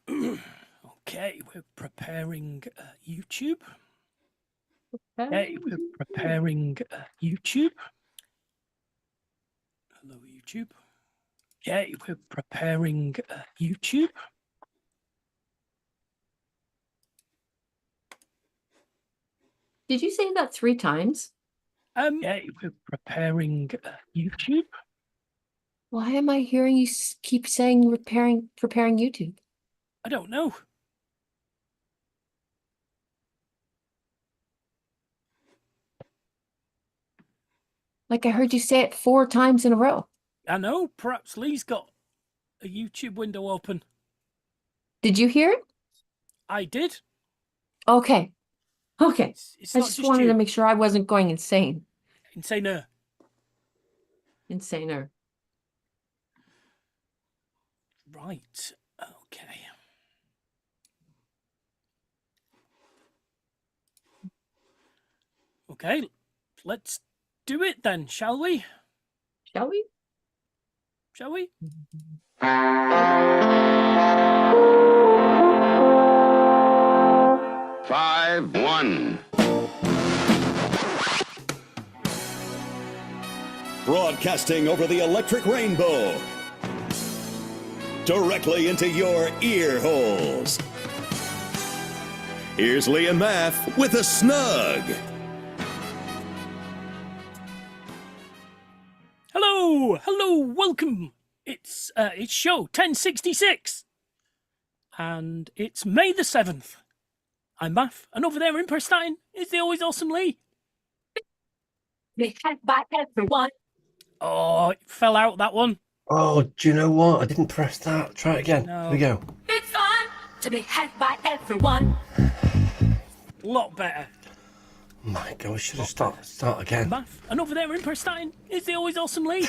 Okay, we're preparing YouTube. Okay. Okay, we're preparing YouTube. Hello, YouTube. Okay, we're preparing YouTube. Did you say that 3 times? Okay, we're preparing YouTube. Why am I hearing you keep saying preparing YouTube? I don't know. Like I heard you say it 4 times in a row. I know. Perhaps Lee's got a YouTube window open. Did you hear it? I did. Okay. Okay. It's I not just just wanted you. to make sure I wasn't going insane. Insaner. Insaner. Right. Okay. Okay. Let's do it then, shall we? Shall we? Shall we? 5-1. Broadcasting over the electric rainbow. Directly into your ear holes. Here's Lee and Math with a Snug. Hello, welcome. It's show 1066. And it's May the 7th. I'm Math, and over there in Prestine is the always awesome Lee. They had by everyone. Oh, it fell out, that one. Oh, do you know what? I didn't press that. Try it again. No. Here we go. It's fun to be had by everyone. A lot better. My God, we should have start again. Math, and over there in Prestine is the always awesome Lee.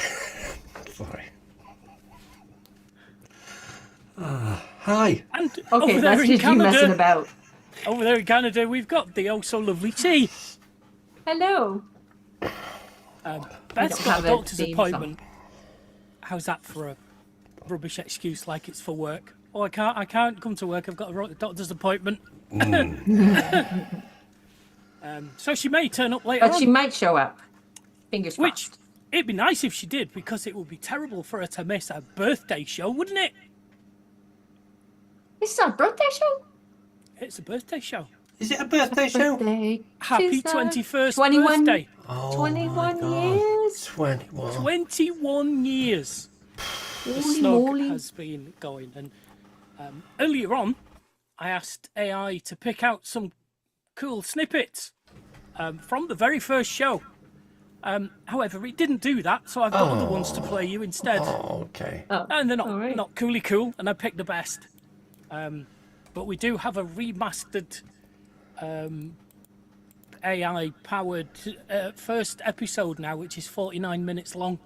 Sorry. Hi. And Okay, over there that's in just you messing Canada, about. over there in Canada, we've got the oh so lovely T. Hello. Beth's don't got have a a doctor's theme appointment. How's that for a rubbish excuse like it's for work? Oh, I can't come to work. I've got a doctor's appointment. So she may turn up later But on. she might show up. Fingers Which, crossed. it'd be nice if she did, because it would be terrible for her to miss her birthday show, wouldn't it? This is our birthday show? It's a birthday show. Is it a birthday show? Birthday. Happy Tis our 21st 21 birthday. Oh, 21 my God. years. 21. 21 years the Holy Snug moly. has been going. And earlier on, I asked AI to pick out some cool snippets from the very first show. However, it didn't do that, so I've got other ones to play you instead. Oh, okay. Oh, And they're not, all right. not coolly cool, and I picked the best. But we do have a remastered AI-powered first episode now, which is 49 minutes long.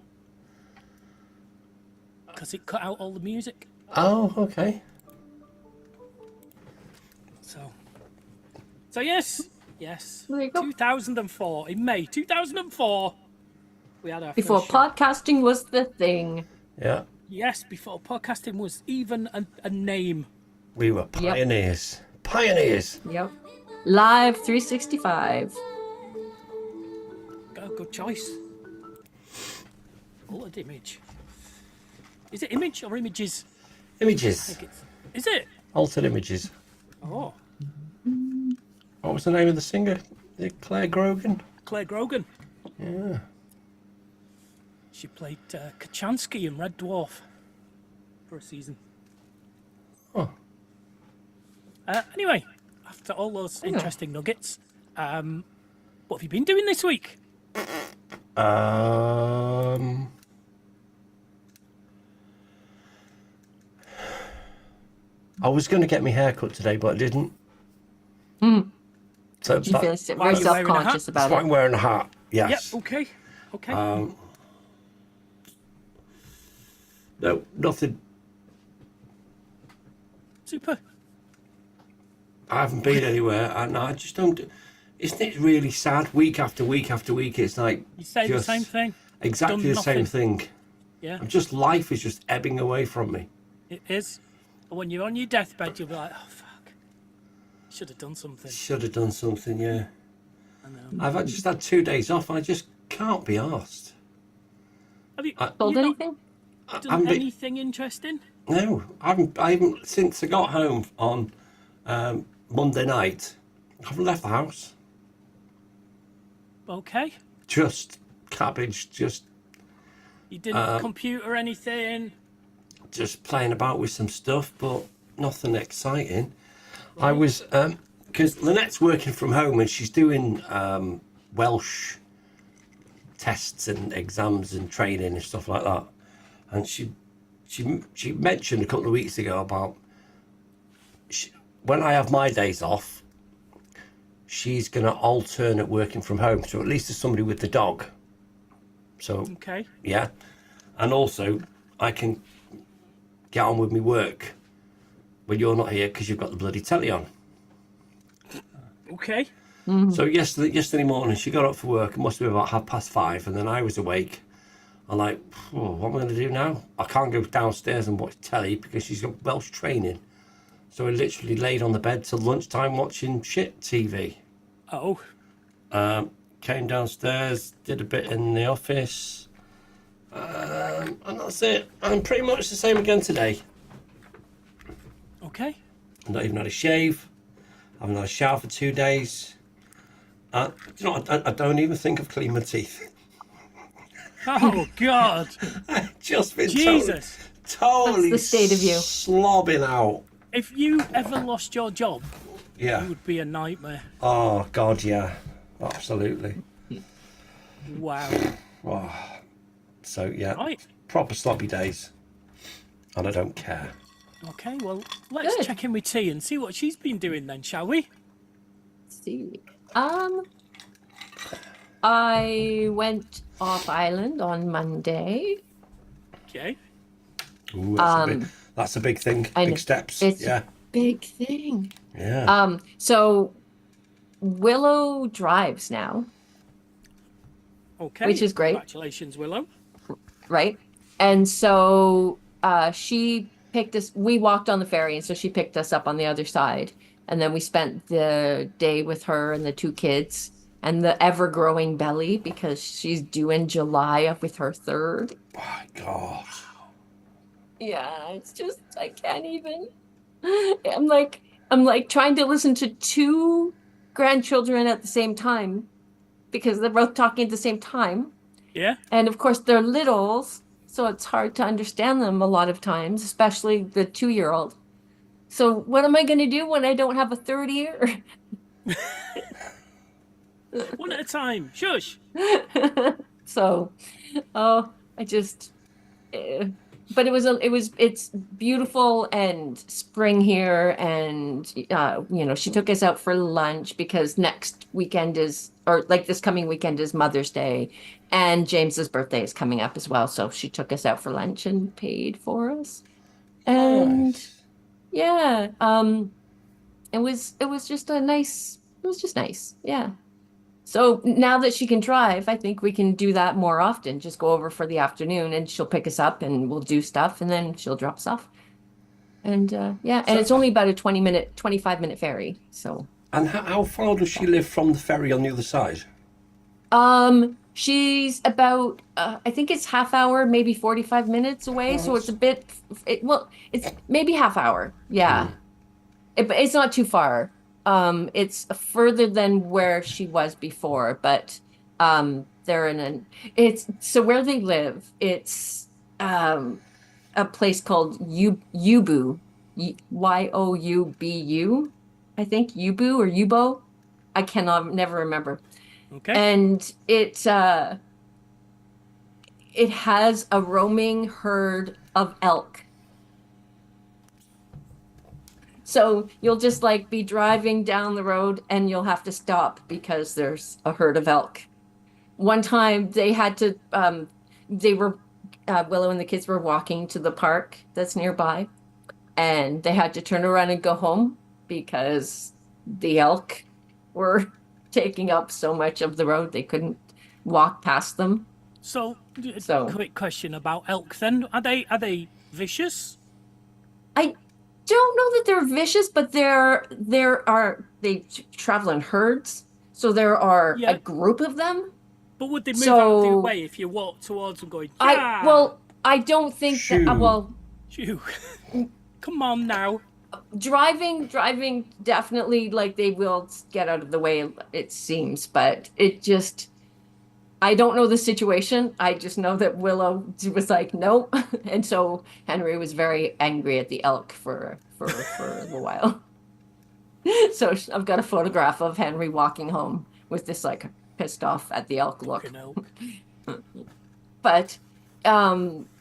Because it cut out all the music. Oh, okay. So yes. There you go. 2004, in May 2004, we had our Before first show. podcasting was the thing. Yeah. Yes, before podcasting was even a name. We were pioneers. Pioneers. Yep. Live 365. Good choice. Altered image. Is it image or images? Images. Is it? Altered images. Oh, What was the name of the singer? Is it Claire Grogan? Claire Grogan. Yeah. She played Kachansky in Red Dwarf for a season. Oh. Anyway, after all those interesting nuggets, what have you been doing this week? I was going to get my hair cut today, but I didn't. So You feel Why are very you wearing a hat? self-conscious that's about why it. I'm wearing a hat. Yes. Yep, okay. No, nothing. Super. I haven't been anywhere, and I just don't. Isn't it really sad? Week after week after week, it's like You say the just same thing. exactly done the same nothing. thing. Yeah, Life is just ebbing away from me. it is. when you're on your deathbed, you'll be like, oh, fuck. Should have done something. Should have done something, yeah. I know. I've just had 2 days off and I just can't be arsed. Have you Told you not anything? done anything interesting? No, I haven't since I got home on Monday night. I haven't left the house. Okay. Just cabbage, just You didn't compute or anything? playing about with some stuff, but nothing exciting. I was because Lynette's working from home and she's doing Welsh tests and exams and training and stuff like that. And she mentioned a couple of weeks ago about when I have my days off, she's going to alternate working from home. So at least there's somebody with the dog. So, Okay. yeah. And also, I can get on with my work when you're not here because you've got the bloody telly on. Okay. So yesterday morning, she got up for work. It must have been about 5:30. And then I was awake. I'm like, oh, what am I going to do now? I can't go downstairs and watch telly because she's got Welsh training. So I literally laid on the bed till lunchtime watching shit TV. Oh. Came downstairs, did a bit in the office, and that's it. I'm pretty much the same again today. Okay. I've not even had a shave. I haven't had a shower for 2 days. You know, I don't even think I've cleaned my teeth. Oh, God. I've just been Jesus. totally That's the state of you. slobbing out. If you ever lost your job, Yeah. it would be a nightmare. Oh, God, yeah. Absolutely. Wow. Oh. So, yeah. Right. Proper sloppy days. And I don't care. Okay, well, let's Good. check in with T and see what she's been doing then, shall we? Let's see. I went off island on Monday. Okay. Ooh, that's a big thing. I know. Big steps. It's Yeah. big thing. Yeah. So Willow drives now, Okay. Which is great. Congratulations, Willow. right? And so she picked us. We walked on the ferry, and so she picked us up on the other side. And then we spent the day with her and the 2 kids and the ever-growing belly because she's due in July with her 3rd. My God. Yeah, it's just I can't even. I'm like trying to listen to 2 grandchildren at the same time because they're both talking at the same time. Yeah. And of course they're littles, so it's hard to understand them a lot of times, especially the 2-year-old. So what am I going to do when I don't have a 3rd ear? One at a time. Shush. So, oh, I just, but it's beautiful and spring here, and she took us out for lunch because next weekend this coming weekend is Mother's Day, and James's birthday is coming up as well. So she took us out for lunch and paid for us, and Nice. yeah, it was just nice, yeah. So now that she can drive, I think we can do that more often. Just go over for the afternoon and she'll pick us up and we'll do stuff and then she'll drop us off. And and it's only about a 25-minute ferry. So And how far does she live from the ferry on the other side? she's about I think it's half hour, maybe 45 minutes away. So it's a bit it's maybe half hour. Yeah. But it's not too far. It's further than where she was before, but they're so where they live, it's a place called Yubu, Youbu, I think Yubu or Yubo. I never remember. Okay. And it has a roaming herd of elk. So you'll just be driving down the road and you'll have to stop because there's a herd of elk. One time they had to, Willow and the kids were walking to the park that's nearby and they had to turn around and go home because the elk were taking up so much of the road they couldn't walk past them. So, So- quick question about elk then. Are they vicious? I don't know that they're vicious, but they travel in herds. So there are Yeah. a group of them. But would they move out of your So way if you walk towards them going, yeah? I don't think that, Shoo. well, Shoo. Come on now. driving definitely, like, they will get out of the way, it seems, but it just, I don't know the situation. I just know that Willow was like, nope. And so Henry was very angry at the elk for a little while. So I've got a photograph of Henry walking home with this, like, pissed off at the elk look. Fucking elk. But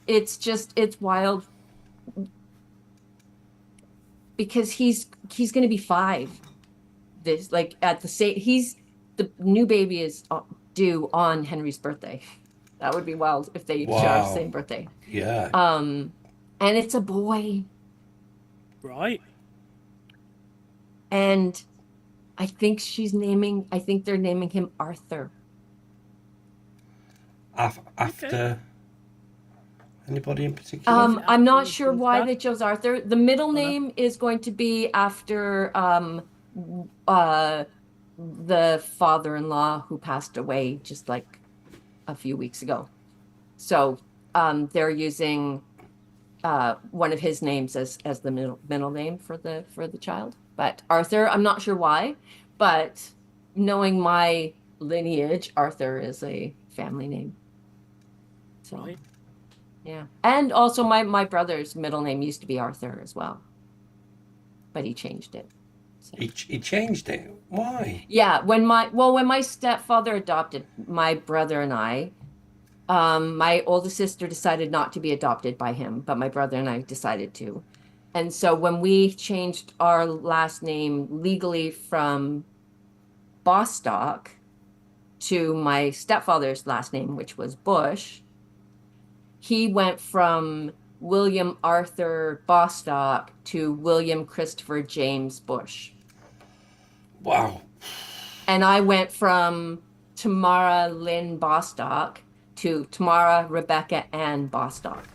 it's wild because he's going to be 5 this, like, at the same, the new baby is due on Henry's birthday. That would be wild if they share the Wow. same birthday. Yeah. And it's a boy, Right. and I think they're naming him Arthur. After anybody in particular? I'm not Arthur sure was why that? they chose Arthur. The middle no. name is going to be after the father-in-law who passed away just like a few weeks ago. So they're using one of his names as the middle name for the child. But Arthur, I'm not sure why, but knowing my lineage, Arthur is a family name. So Right. yeah. And also my brother's middle name used to be Arthur as well. But he changed it. So. He changed it. Why? Yeah, when my stepfather adopted my brother and I, my oldest sister decided not to be adopted by him, but my brother and I decided to. And so when we changed our last name legally from Bostock to my stepfather's last name, which was Bush, he went from William Arthur Bostock to William Christopher James Bush. Wow. And I went from Tamara Lynn Bostock to Tamara Rebecca Ann Bostock.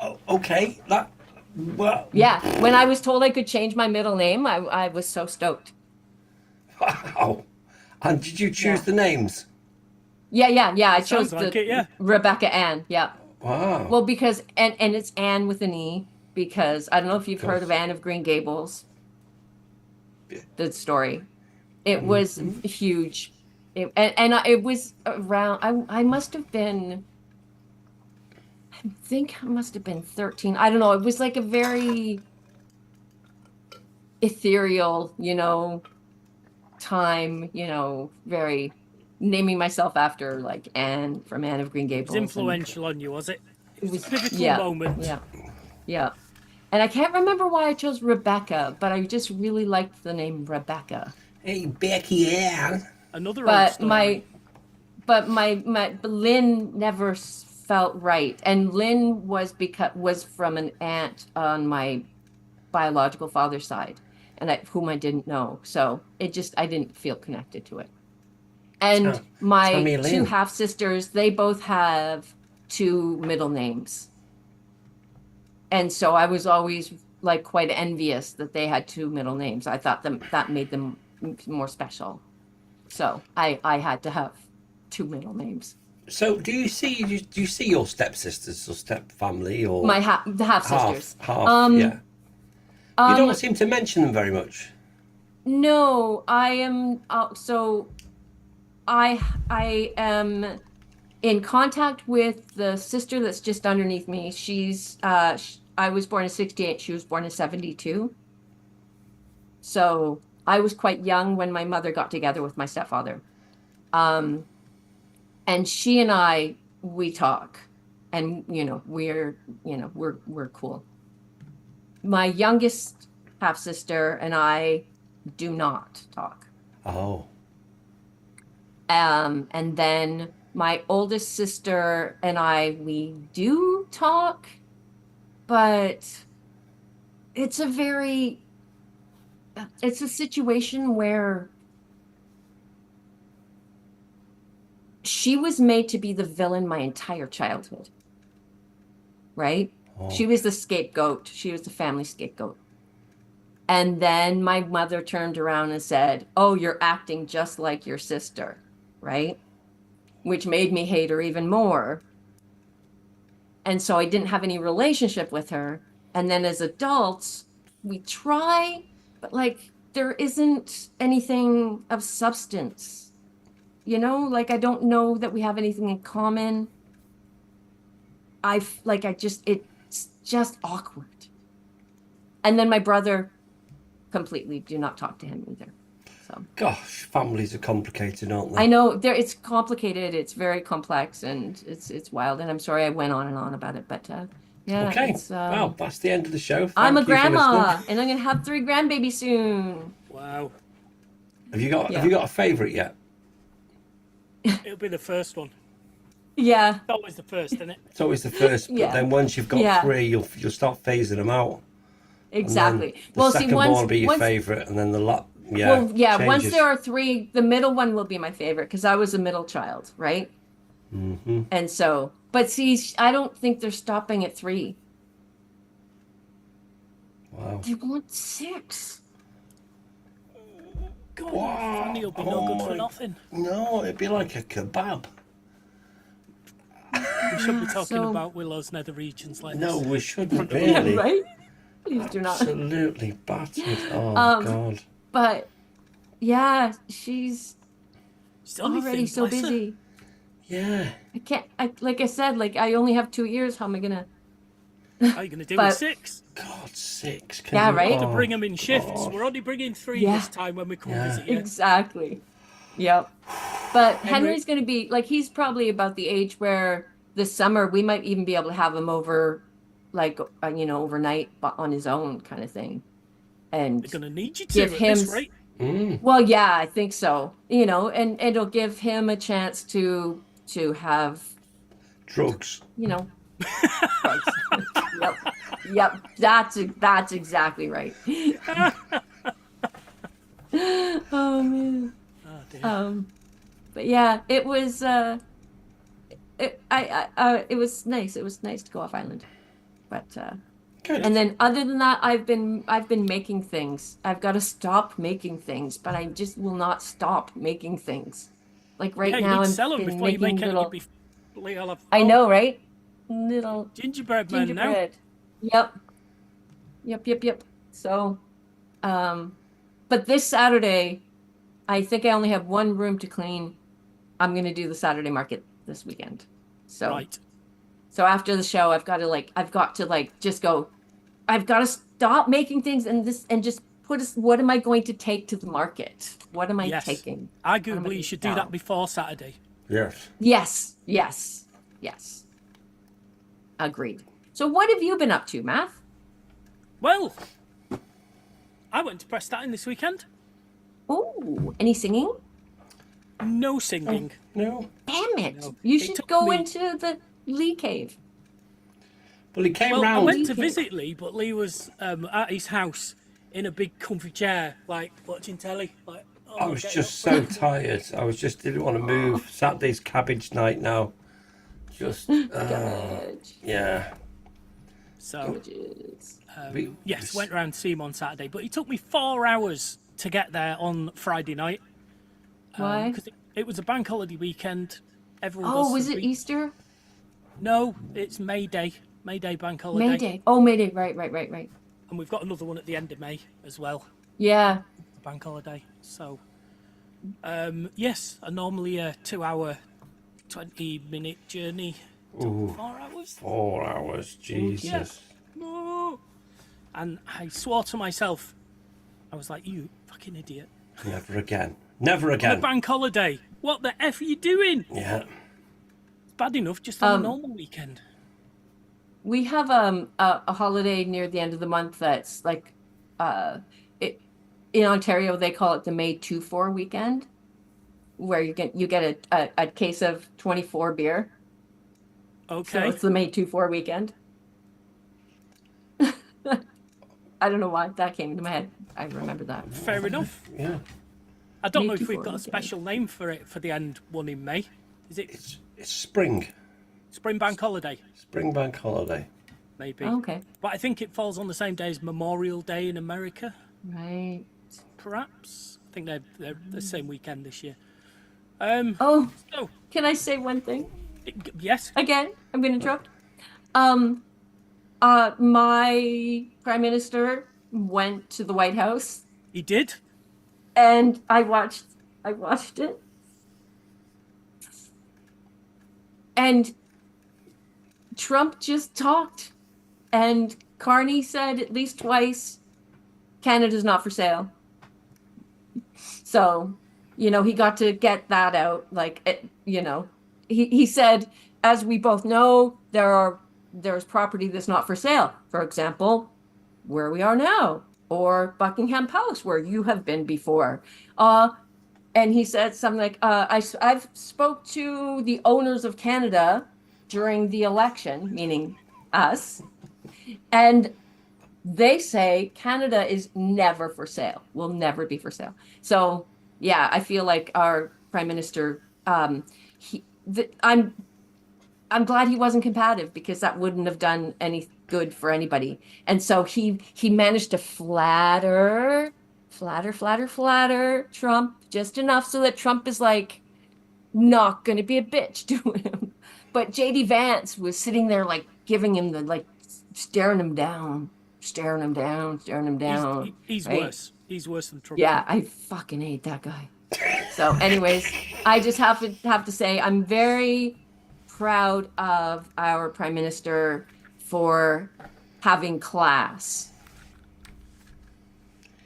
Oh, okay. Well. Yeah, when I was told I could change my middle name, I was so stoked. Wow. And did you choose Yeah. the names? Yeah. I chose Sounds like it, yeah. Rebecca Ann. Yeah. Wow. Well, because and it's Anne with an E, because I don't know if you've heard of Anne of Green Gables. The story, it was huge, it was around. I must have been. I think I must have been 13. I don't know. It was like a very ethereal, time. Very naming myself after like Anne from Anne of Green It Gables. was influential on you, was it? It was a pivotal Yeah, moment. yeah. And I can't remember why I chose Rebecca, but I just really liked the name Rebecca. Hey, Becky Ann. Another old But story. my Lynn never felt right, and Lynn was from an aunt on my biological father's side, and whom I didn't know, so I didn't feel connected to it. And my Tammy two Lynn. half sisters, they both have 2 middle names. And so I was always like quite envious that they had 2 middle names. I thought that made them more special. So I had to have 2 middle names. So do you see your stepsisters or step family or My the half sisters. half? Yeah. You don't seem to mention them very much. No, I am. So I am in contact with the sister that's just underneath me. She's I was born in 68. She was born in 72. So I was quite young when my mother got together with my stepfather. And she and we talk, and we're cool. My youngest half sister and I do not talk. Oh. And then my oldest sister and we do talk, but it's a situation where she was made to be the villain my entire childhood. Right? She was the scapegoat. She was the family scapegoat. And then my mother turned around and said, "Oh, you're acting just like your sister," right? Which made me hate her even more. And so I didn't have any relationship with her. And then as adults, we try, but like there isn't anything of substance. You know, like I don't know that we have anything in common. It's just awkward. And then my brother, completely do not talk to him either. So Gosh, families are complicated, aren't they? I know it's complicated, it's very complex, and it's wild. And I'm sorry I went on and on about it, but yeah. Okay. It's, Well, that's the end of the show. I'm a Thank you for grandma, listening. and I'm gonna have 3 grandbabies soon. Wow. Have you got Yeah. a favourite yet? It'll be the first one. Yeah, It's always the first, isn't it? It's always the first, but Yeah. then once you've got Yeah. 3, you'll start phasing them out. exactly. The second one will be your favourite, and then the lot. Yeah. Well, yeah. Once changes. there are 3, the middle one will be my favorite because I was a middle child, right? Mm-hmm. And so, but see, I don't think they're stopping at 3. Wow. They want 6. God, Wow. Fanny will be Oh no good my- for nothing. No, it'd be like a kebab. We shouldn't be talking So- about Willow's nether regions like No, this. we shouldn't really. Right? Please do not. Absolutely battered. Oh God. But yeah, she's She's the only already thing, so bless her. busy. Yeah. I can't. Like I said, like I only have 2 years. How am I gonna? How are you going to do But- with 6? God, 6. Can Yeah, you- right? To oh, bring them in shifts. God. We're only bringing 3 Yeah. this time when we come Yeah. visit you. Exactly. Yep. But Henry- Henry's gonna be like he's probably about the age where this summer we might even be able to have him over, like overnight, but on his own kind of thing. And They're going to need you to give at him this rate. well, yeah, I think so. And it'll give him a chance to have Drugs. drugs. Yep. That's exactly right. Oh man. Oh, dear. But yeah, it was it was nice. It was nice to go off island. But Good. and then other than that, I've been making things. I've got to stop making things, but I just will not stop making things. Like right Yeah, you now, need to I'm sell them been before you make making any. little. You'll have I know, right? Little gingerbread man now. gingerbread. Yep. So, but this Saturday, I think I only have 1 room to clean. I'm gonna do the Saturday market this weekend. So, Right. so after the show, I've got to just go. I've got to stop making things and just what am I going to take to the market? What am I Yes. taking? Arguably, you should do down? that before Saturday. Yes. Yes. Agreed. So what have you been up to, Math? Well, I went to Prestatyn this weekend. Oh, any singing? No singing. No. Damn it. No, You it should took go me- into the Lee cave. Well, he came Well, I round. went to Okay. visit Lee, but Lee was at his house in a big comfy chair, like watching telly. Like, oh, I was get just up. so tired. Didn't want to move. Saturday's cabbage night now. Just Garbage. yeah. So Garbages. yes, went round to see him on Saturday, but it took me 4 hours to get there on Friday night. Why? Because it was a bank holiday weekend. Everyone Oh, goes was for it week- Easter? No, it's May Day. May Day bank holiday. May Day. Oh, May Day. Right. And we've got another one at the end of May as well. Yeah. Bank holiday. So, yes, normally a 2-hour, 20-minute journey. Took 4 hours. 4 hours. Jesus. No. And I swore to myself, I was like, you fucking idiot. Never again. Never On a again. bank holiday. What the F are you doing? Yeah. It's bad enough just on a normal weekend. We have a holiday near the end of the month that's like in Ontario they call it the May 2-4 weekend, where you get a case of 24 beer. So Okay. it's the May 2-4 weekend. I don't know why that came into my head. I remember that. Fair enough. Yeah. I don't May know if we've 2-4 got a weekend. special name for it for the end one in May. Is it It's spring. Spring Bank Holiday? Spring bank holiday. maybe. Okay. But I think it falls on the same day as Memorial Day in America, Right. perhaps. I think they're the same weekend this year. Oh, So, can I say one thing? yes, Again, I'm going to interrupt. My prime minister went to the White House, he did. and I watched it, and Trump just talked, and Carney said at least twice, Canada's not for sale. So, he got to get that out. Like, he said, as we both know, there's property that's not for sale. For example, where we are now, or Buckingham Palace, where you have been before. And he said something like, I've spoke to the owners of Canada during the election, meaning us, and they say Canada is never for sale, will never be for sale. So yeah, I feel like our prime minister, I'm glad he wasn't combative, because that wouldn't have done any good for anybody. And so he managed to flatter Trump just enough so that Trump is like not going to be a bitch to him. But JD Vance was sitting there like giving him the like staring him down. He's right? worse. He's worse than Trump. Yeah, I fucking hate that guy. So, anyways, I just have to say I'm very proud of our prime minister for having class,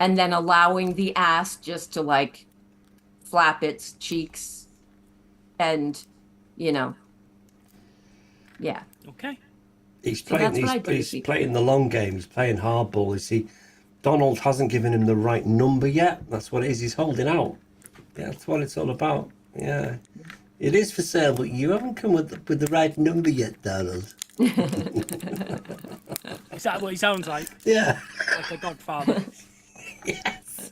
and then allowing the ass just to like flap its cheeks, and yeah. Okay. He's So playing. that's what I do, He's people. playing the long game. He's playing hardball. You see, Donald hasn't given him the right number yet. That's what it is. He's holding out. Yeah, that's what it's all about. Yeah, it is for sale, but you haven't come with the right number yet, Donald. Is that what he sounds like? Yeah. Like a godfather. Yes.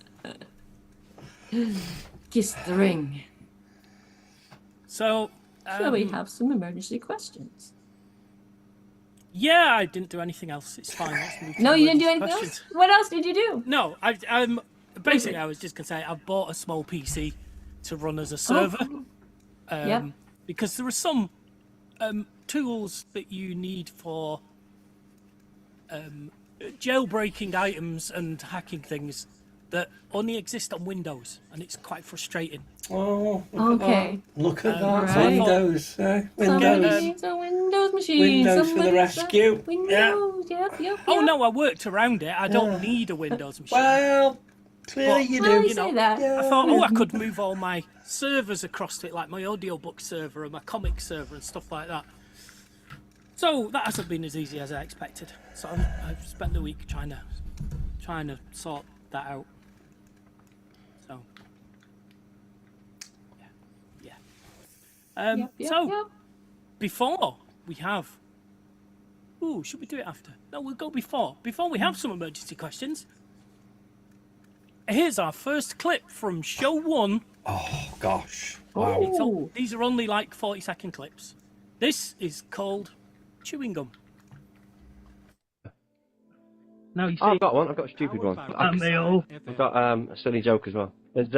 Kiss the ring. So, Shall we have some emergency questions? yeah, I didn't do anything else. It's fine. Let's move to No, you didn't do emergency anything questions. else? What else did you do? No, basically I was just gonna say I've bought a small PC to run as a server. Yep. Because there are some tools that you need for jailbreaking items and hacking things that only exist on Windows, and it's quite frustrating. Oh. Okay. Look at that. Right. Windows. Somebody Windows. needs a Windows machine. Windows for the Somebody needs a rescue. Windows. Yep. Oh no, I worked around it. I don't need a Windows machine. Well, clearly you Well, do. you say that. I thought, I could move all my servers across to it, like my audiobook server and my comic server and stuff like that. So that hasn't been as easy as I expected. So I've spent the week trying to sort that out. So yeah. Yep. Before we have, should we do it after? No, we'll go before. Before we have some emergency questions. Here's our first clip from show 1. Oh gosh. Wow. Ooh. These are only like 40-second clips. This is chewing gum. No, you see, I've got one. I've got a stupid one. I've got a silly joke as well. There's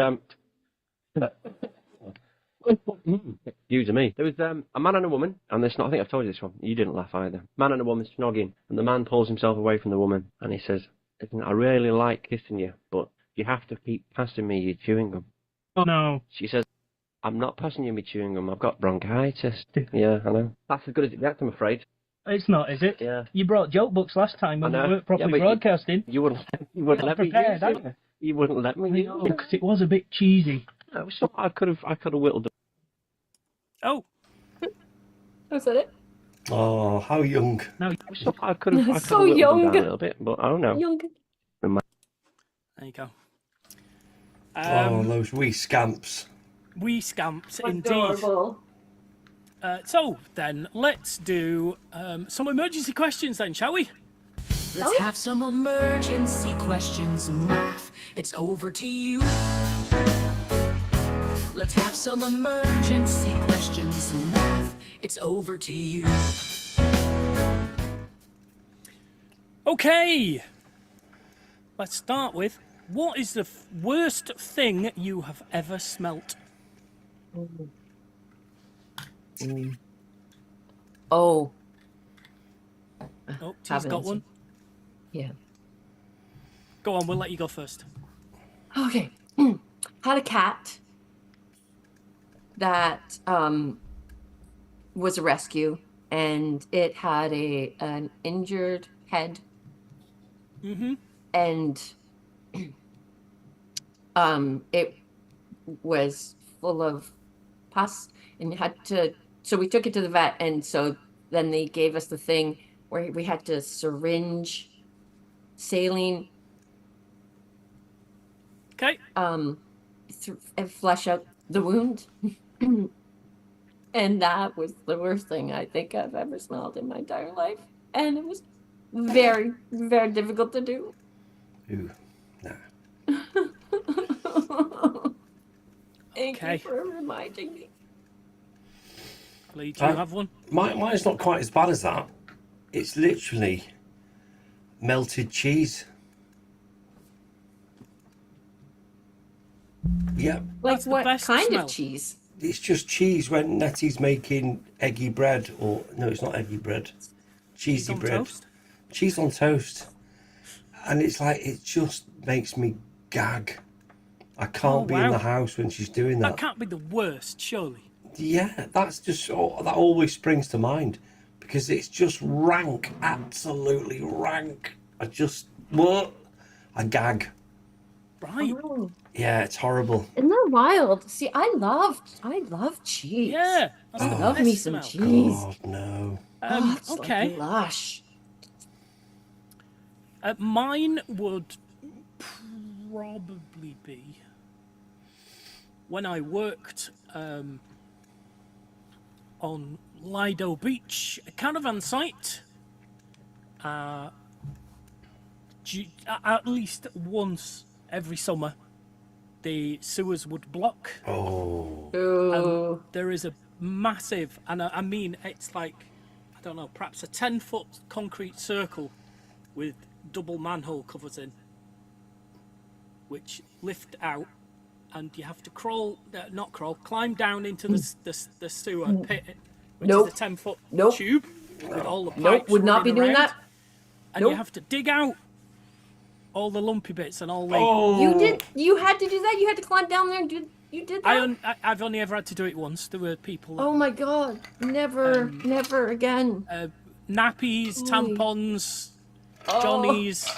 you to me. There was a man and a woman, and this. I think I've told you this one. You didn't laugh either. Man and a woman snogging, and the man pulls himself away from the woman, and he says, "Listen, I really like kissing you, but you have to keep passing me your chewing gum." oh no. She says, "I'm not passing you my chewing gum. I've got bronchitis." Yeah, I know. That's as good as it gets, I'm afraid. It's not, is it? Yeah. You brought joke books last time when we I know. weren't properly Yeah, but broadcasting. You wouldn't let me prepared, use hadn't it. you? You wouldn't let me use it. Because it was a bit cheesy. It was something I could have whittled. Oh, Was that it? Oh, how young. No, I could have So whittled them young. down a little bit, but I don't know. Young. there you go. Those wee scamps. We scamps indeed. Adorable. So then, let's do some emergency questions then, shall we? Let's have some emergency questions, Math. It's over to you. Let's have some emergency questions, Math. It's over to you. Okay. Let's start with, what is the worst thing you have ever smelt? Oh, Oh, T's Have an got answer. one. yeah. Go on, we'll let you go first. Okay. Had a cat that was a rescue, and it had an injured head. Mm-hmm. And it was full of pus, and so we took it to the vet, and so then they gave us the thing where we had to syringe saline Okay. and flush out the wound. And that was the worst thing I think I've ever smelled in my entire life, and it was very, very difficult to do. Ooh, nah. Thank Okay. you for reminding me. Lee, do you have one? Mine's not quite as bad as that. It's literally melted cheese. Yep. Like That's the what best kind smell. of cheese? It's just cheese when Nettie's making eggy bread, or no, it's not eggy bread, cheesy On bread, toast? cheese on toast, and it's like it just makes me gag. I can't be in wow. the house when she's doing That that. can't be the worst, surely. Yeah, that's just that always springs to mind because it's just rank, absolutely rank. I gag. Right. Oh, Yeah, it's horrible. isn't that wild? See, I love cheese. Yeah. That's I the love best me some smell. cheese. God no. Oh, it's Okay. like lush. Mine would probably be when I worked on Lido Beach, a caravan site. At least once every summer, the sewers would block. Oh. Ooh. There is a massive, and I mean, it's like, I don't know, perhaps a 10-foot concrete circle with double manhole covers in, which lift out, and you have to climb down into the sewer pit, which Nope. is a 10-foot Nope. tube with all the pipes Nope, would not be running doing around, that. and you Nope. have to dig out all the lumpy bits and all the. Oh. You had to do that? You had to climb down there and you did that? I've only ever had to do it once. There were people. Oh my god. Never, never again. Nappies, Holy. tampons, Oh. Johnnies,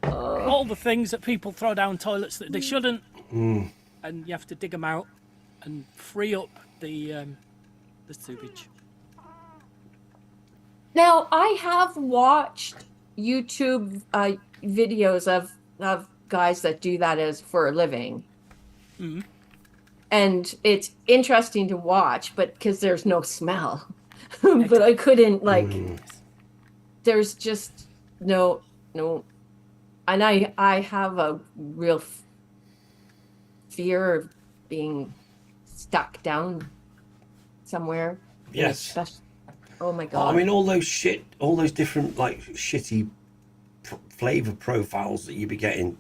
all the things that people throw down toilets that they shouldn't, and you have to dig them out and free up the sewage. Now, I have watched YouTube videos of guys that do that as for a living. And it's interesting to watch, but because there's no smell. But I couldn't there's just no. And I have a real fear of being stuck down somewhere. Yes. Oh my I god. mean, all those different like shitty flavor profiles that you'd be getting.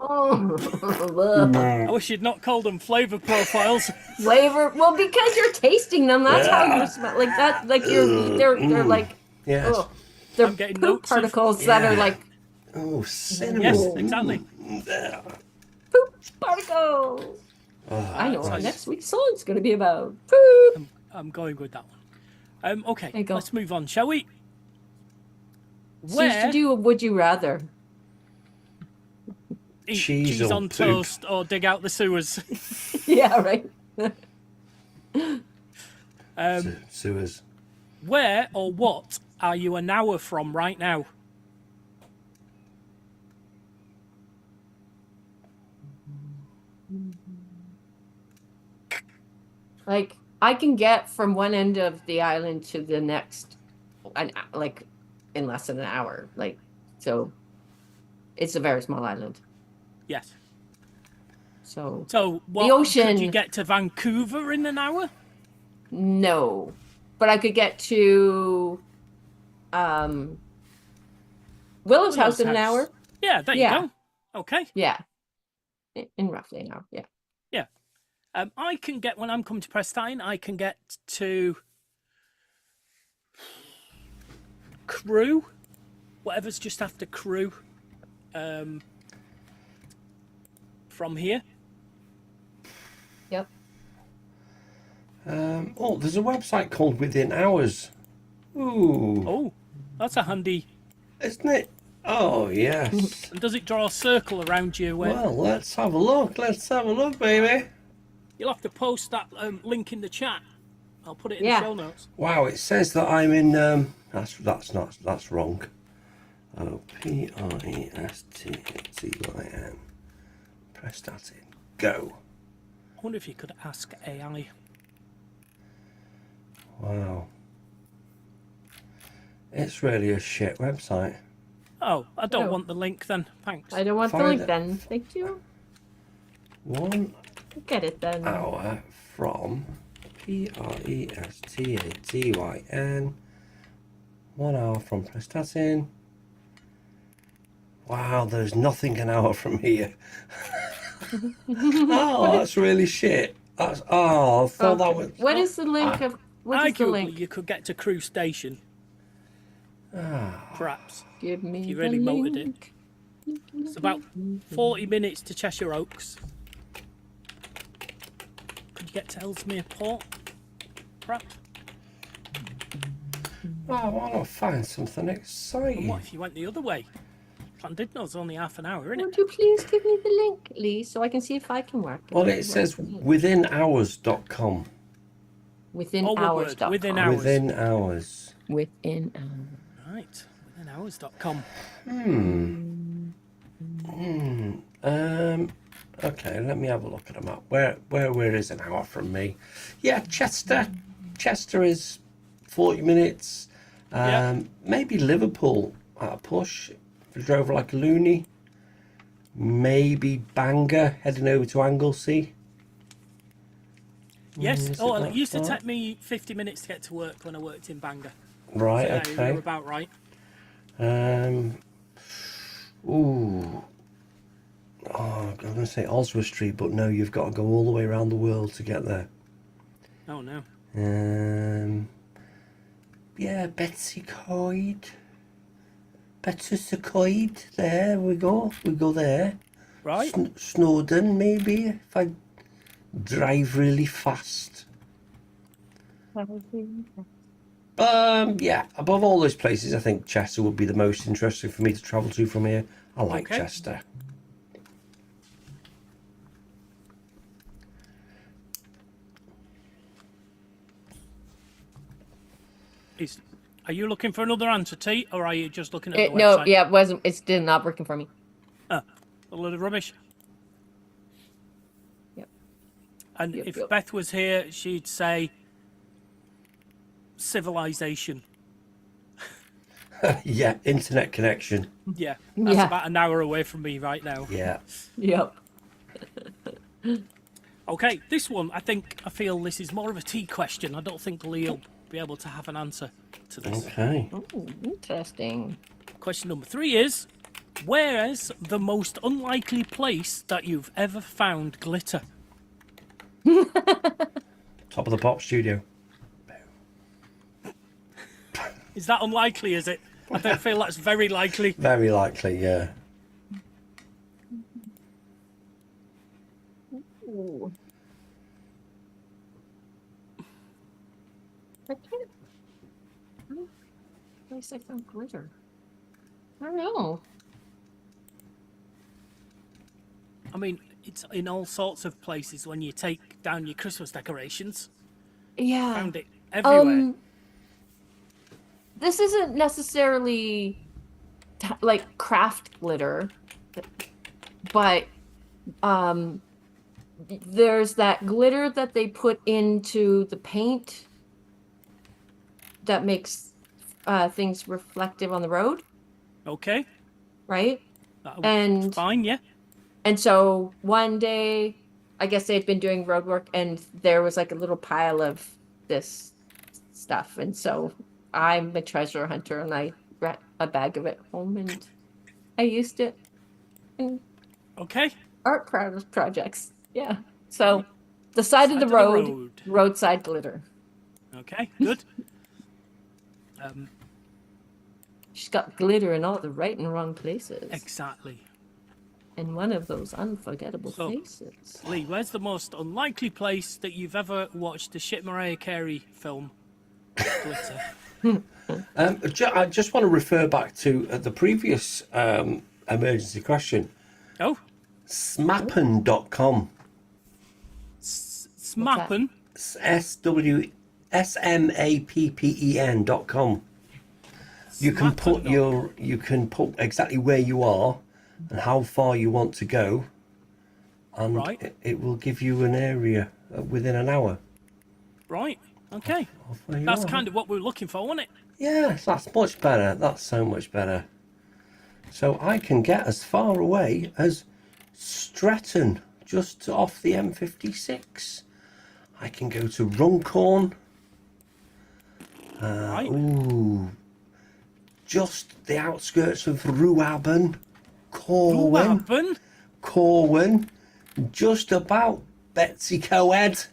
Oh. I wish you'd not called them flavour profiles. Flavor. Well, because you're tasting them, that's how you smell. Like that. Like they're like. Yes. Oh, they're I'm getting poop notes of- particles that are Yeah. like Oh, cinnamon. Yes, exactly. poop particles. I know what nice. next week's song's going to be about. Poop. I'm going with that one. Okay, There you go. let's move on, shall we? So you should do a would you rather. Eat Cheese cheese or on poop? toast or dig out the sewers? Yeah, right. Sewers. Where or what are you an hour from right now? Like I can get from one end of the island to the next, like in less than an hour. Like so, it's a very small island. Yes. So So what, ocean- could you get to Vancouver in an hour? no, but I could get to Willow's house in an hour. Yeah, there Yeah. you go. Okay. Yeah. In roughly an hour. Yeah. Yeah. I can get, when I'm coming to Prestine, I can get to Crewe, whatever's just after Crewe, from here. Yep. Oh, there's a website called Within Hours. Ooh, Oh, that's a handy. isn't it? Oh, yes. And does it draw a circle around you? Where Well, let's have a look. Let's have a look, baby. you'll have to post that link in the chat. I'll put it in Yeah. the show notes. Wow, it says that I'm in. That's wrong. Oh, Prestyn. Press that in. Go. I wonder if you could ask AI. Wow. It's really a shit website. Oh, I don't Oh. want the link then. Thanks. I don't want the Find link it. then. Thank you. 1 Get it then. hour from Prestatyn. 1 hour from Prestatin. Wow, there's nothing an hour from here. Oh, that's really shit. That's I thought that was. What is the link of? What is the Arguably, link? you could get to Crewe Station. Perhaps. Give me you the really motored it. link. It's about 40 minutes to Cheshire Oaks. Could you get to Ellesmere Port? Perhaps. Oh, why not find something And exciting? what if you went the other way? Llandudno's only half an hour, isn't it? Would you please give me the link, Lee, so I can see if I can work it? Well, it says withinhours.com. Within Oh, one hours. word, dot within com. hours. Within hours. Within hours. Right. Withinhours.com. Okay, let me have a look at a map. Where is an hour from me? Yeah, Chester. Chester is 40 minutes. Yeah. Maybe Liverpool at a push. If you drove like a loony. Maybe Bangor, heading over to Anglesey. Yes. Is Oh, it well, it that used to far? take me 50 minutes to get to work when I worked in Bangor. Right, So, yeah, okay. you're about right. Ooh. Oh, I'm going to say Oswald Street, but no, you've got to go all the way around the world to get there. Oh, no. Yeah, Betsy Coyd. Betsy Coyd. There we go. We go there. Right. Snowdon, maybe, if I drive really fast. Yeah, above all those places, I think Chester would be the most interesting for me to travel to from here. I like Okay. Chester. Are you looking for another answer, T, or are you just looking at the No, website? yeah, it wasn't. It's still not working for me. A load of rubbish. Yep. And Yep, if yep. Beth was here, she'd say civilization. Yeah, internet connection. Yeah, that's Yeah. about an hour away from me right now. Yeah. Yep. Okay, this one, I feel this is more of a T question. I don't think Lee'll be able to have an answer to this. Okay. Ooh, interesting. Question number 3 is, where is the most unlikely place that you've ever found glitter? Top of the Pop Studio. Is that unlikely, is it? I don't feel that's very likely. Very likely, yeah. Ooh. I can't. Place I found glitter. I don't know. I mean, it's in all sorts of places when you take down your Christmas decorations. Yeah. Found it everywhere. This isn't necessarily like craft glitter, but there's that glitter that they put into the paint that makes things reflective on the road, Okay. right? That'll- And Fine, yeah. And so one day, I guess they'd been doing road work and there was like a little pile of this stuff. And so I'm a treasure hunter and I brought a bag of it home and I used it in Okay. art projects. Yeah. So the side of the road, roadside glitter. Okay, good. She's got glitter in all the right and wrong places. Exactly. And one of those unforgettable So- faces. Lee, where's the most unlikely place that you've ever watched a shit Mariah Carey film? Glitter. I just want to refer back to the previous emergency question. Oh, Smappen.com. Smappen. SWSMAPPEN.com. You can put exactly where you are and how far you want to go, and Right. it will give you an area within an hour. Right. Okay. of where you That's are. kind of what we were looking for, wasn't it? Yes, that's much better. That's so much better. So I can get as far away as Stretton, just off the M56. I can go to Runcorn. Right. Ooh, just the outskirts of Rhuaben, Corwin, Ruaben. Corwin, just about Betsy Coed.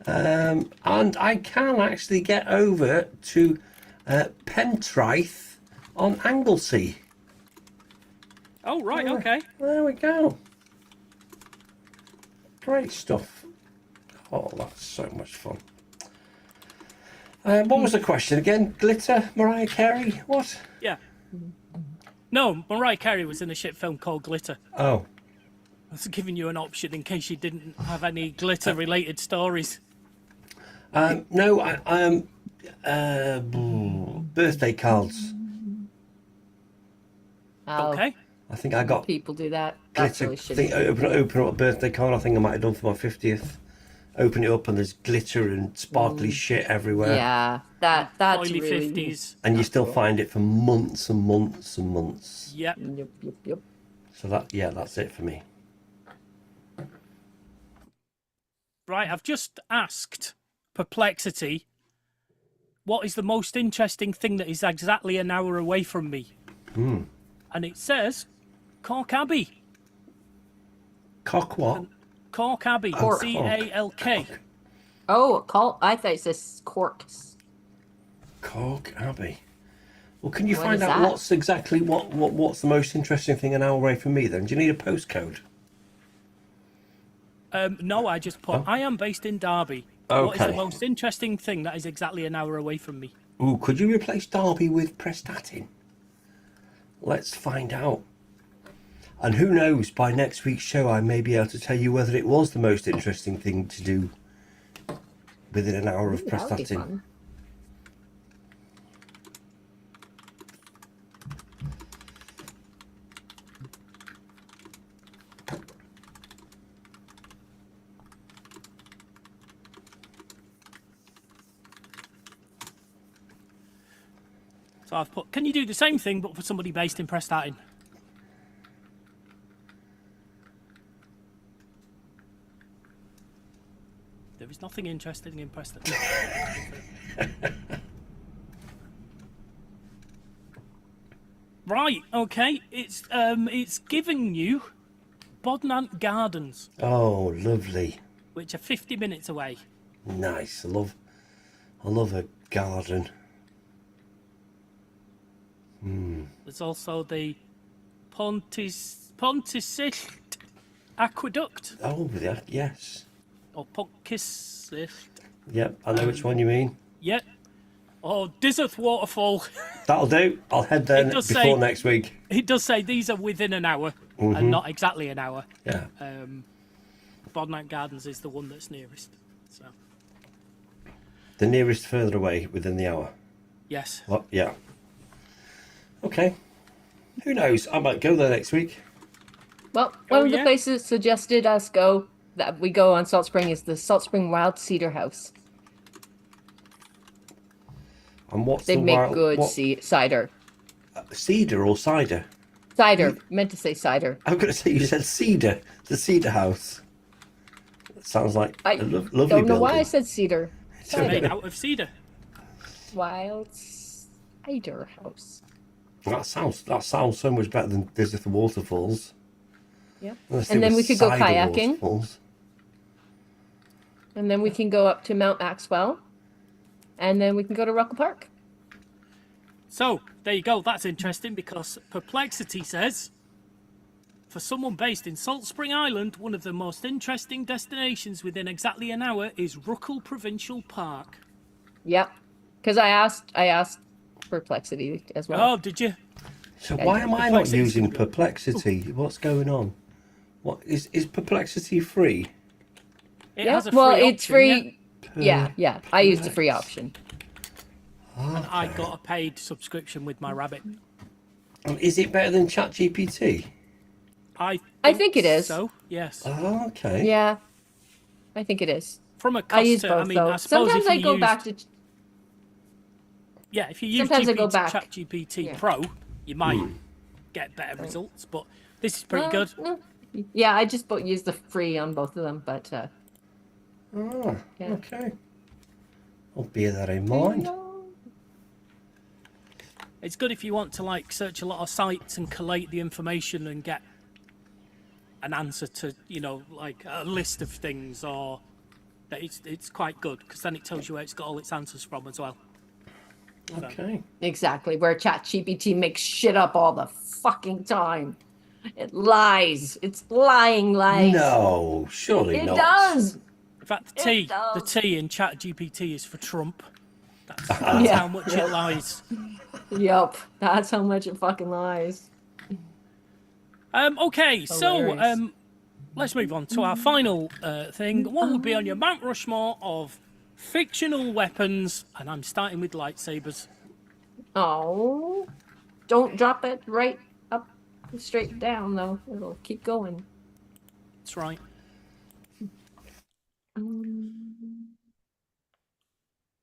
And I can actually get over to Pentraeth on Anglesey. Oh, right. Okay. There we go. Great stuff. Oh, that's so much fun. What was the question again? Glitter, Mariah Carey? What? Yeah. No, Mariah Carey was in a shit film called Glitter. Oh, I was giving you an option in case you didn't have any glitter-related stories. no, birthday cards. Oh, Okay. I think I got people do that. That's glitter. really I think shitty. open up a birthday card. I think I might have done for my 50th. Open it up and there's glitter and sparkly shit everywhere. Yeah, that's Oily really. 50s. And you still find it for months and months and months. Yep. Yep. So that's it for me. Right, I've just asked Perplexity what is the most interesting thing that is exactly an hour away from me. And it says Cork Abbey. Cock what? Cork Abbey. Cork. C-A-L-K. Oh, I thought it says corks. Cork Abbey. Well, can you What find is out that? what's exactly what's the most interesting thing an hour away from me then? Do you need a postcode? No, I just put, I am based in Derby. What is the Okay. most interesting thing that is exactly an hour away from me? Ooh, could you replace Derby with Prestatyn? Let's find out. And who knows, by next week's show I may be able to tell you whether it was the most interesting thing to do within an hour of Ooh, that would be Prestatyn. fun. So I've put, can you do the same thing but for somebody based in Prestatyn? There is nothing interesting in Prestatyn. Right, okay. It's giving you Bodnant Gardens, Oh, lovely. which are 50 minutes away. Nice. I love a garden. There's also the Pontisilt Aqueduct, Oh, yeah, yes. or Pontisilt. Yep, I know which one you mean. Yep. Or Dizzoth Waterfall. That'll do. I'll head there It does before say- next week. It does say these are within an hour and not exactly an hour. Yeah. Bodnant Gardens is the one that's nearest. So, The nearest further away within the hour. yes. What? Yeah. Okay. Who knows? I might go there next week. Well, Oh, one of the yeah? places suggested us go that we go on Salt Spring is the Salt Spring Wild Cedar House. And what's They the make wild, good what, cider. cedar or cider? Cider. Meant to say cider. I'm going to say you said cedar. The cedar house. That sounds like I a lovely don't know building. why I said cedar. They're made Cider. out of cedar. Wild Cider House. That sounds so much better than Visit the Waterfalls. Yep. Unless they And then were we could go cider kayaking. waterfalls. And then we can go up to Mount Maxwell. And then we can go to Ruckle Park. So, there you go. That's interesting because Perplexity says, for someone based in Salt Spring Island, one of the most interesting destinations within exactly an hour is Ruckle Provincial Park. Yep. Because I asked Perplexity as well. Oh, did you? So Yeah, why am I not Perplexity's using gonna be- Perplexity? What's going on? What is Perplexity free? It Yeah, has a free well, option, it's free. Yeah. I used the free Perplex. option. yeah? And I got a paid subscription with my rabbit. Is it better than ChatGPT? I think it is. So, yes. Oh, okay. Yeah, I think it is. From a cost I use to, both I mean, though. I suppose Sometimes if I you go used, back to. Yeah, if you use Sometimes I go back. ChatGPT Yeah. Pro, you might get better results, but this is pretty good. No. Yeah, I just use the free on both of them, but Oh, Yeah. okay. I'll bear that in mind. It's good if you want to like search a lot of sites and collate the information and get an answer to, like a list of things, or that it's quite good because then it tells you where it's got all its answers from as well. Okay. Exactly, where ChatGPT makes shit up all the fucking time. It lies. It's lying lies. No, surely It not. does. In fact, It the does. T in ChatGPT is for Trump. That's Yeah. how much it lies. Yup, that's how much it fucking lies. Okay, so Hilarious. let's move on to our final thing. What would be on your Mount Rushmore of fictional weapons? And I'm starting with lightsabers. Oh, don't drop it right up, straight down though. It'll keep going. That's right.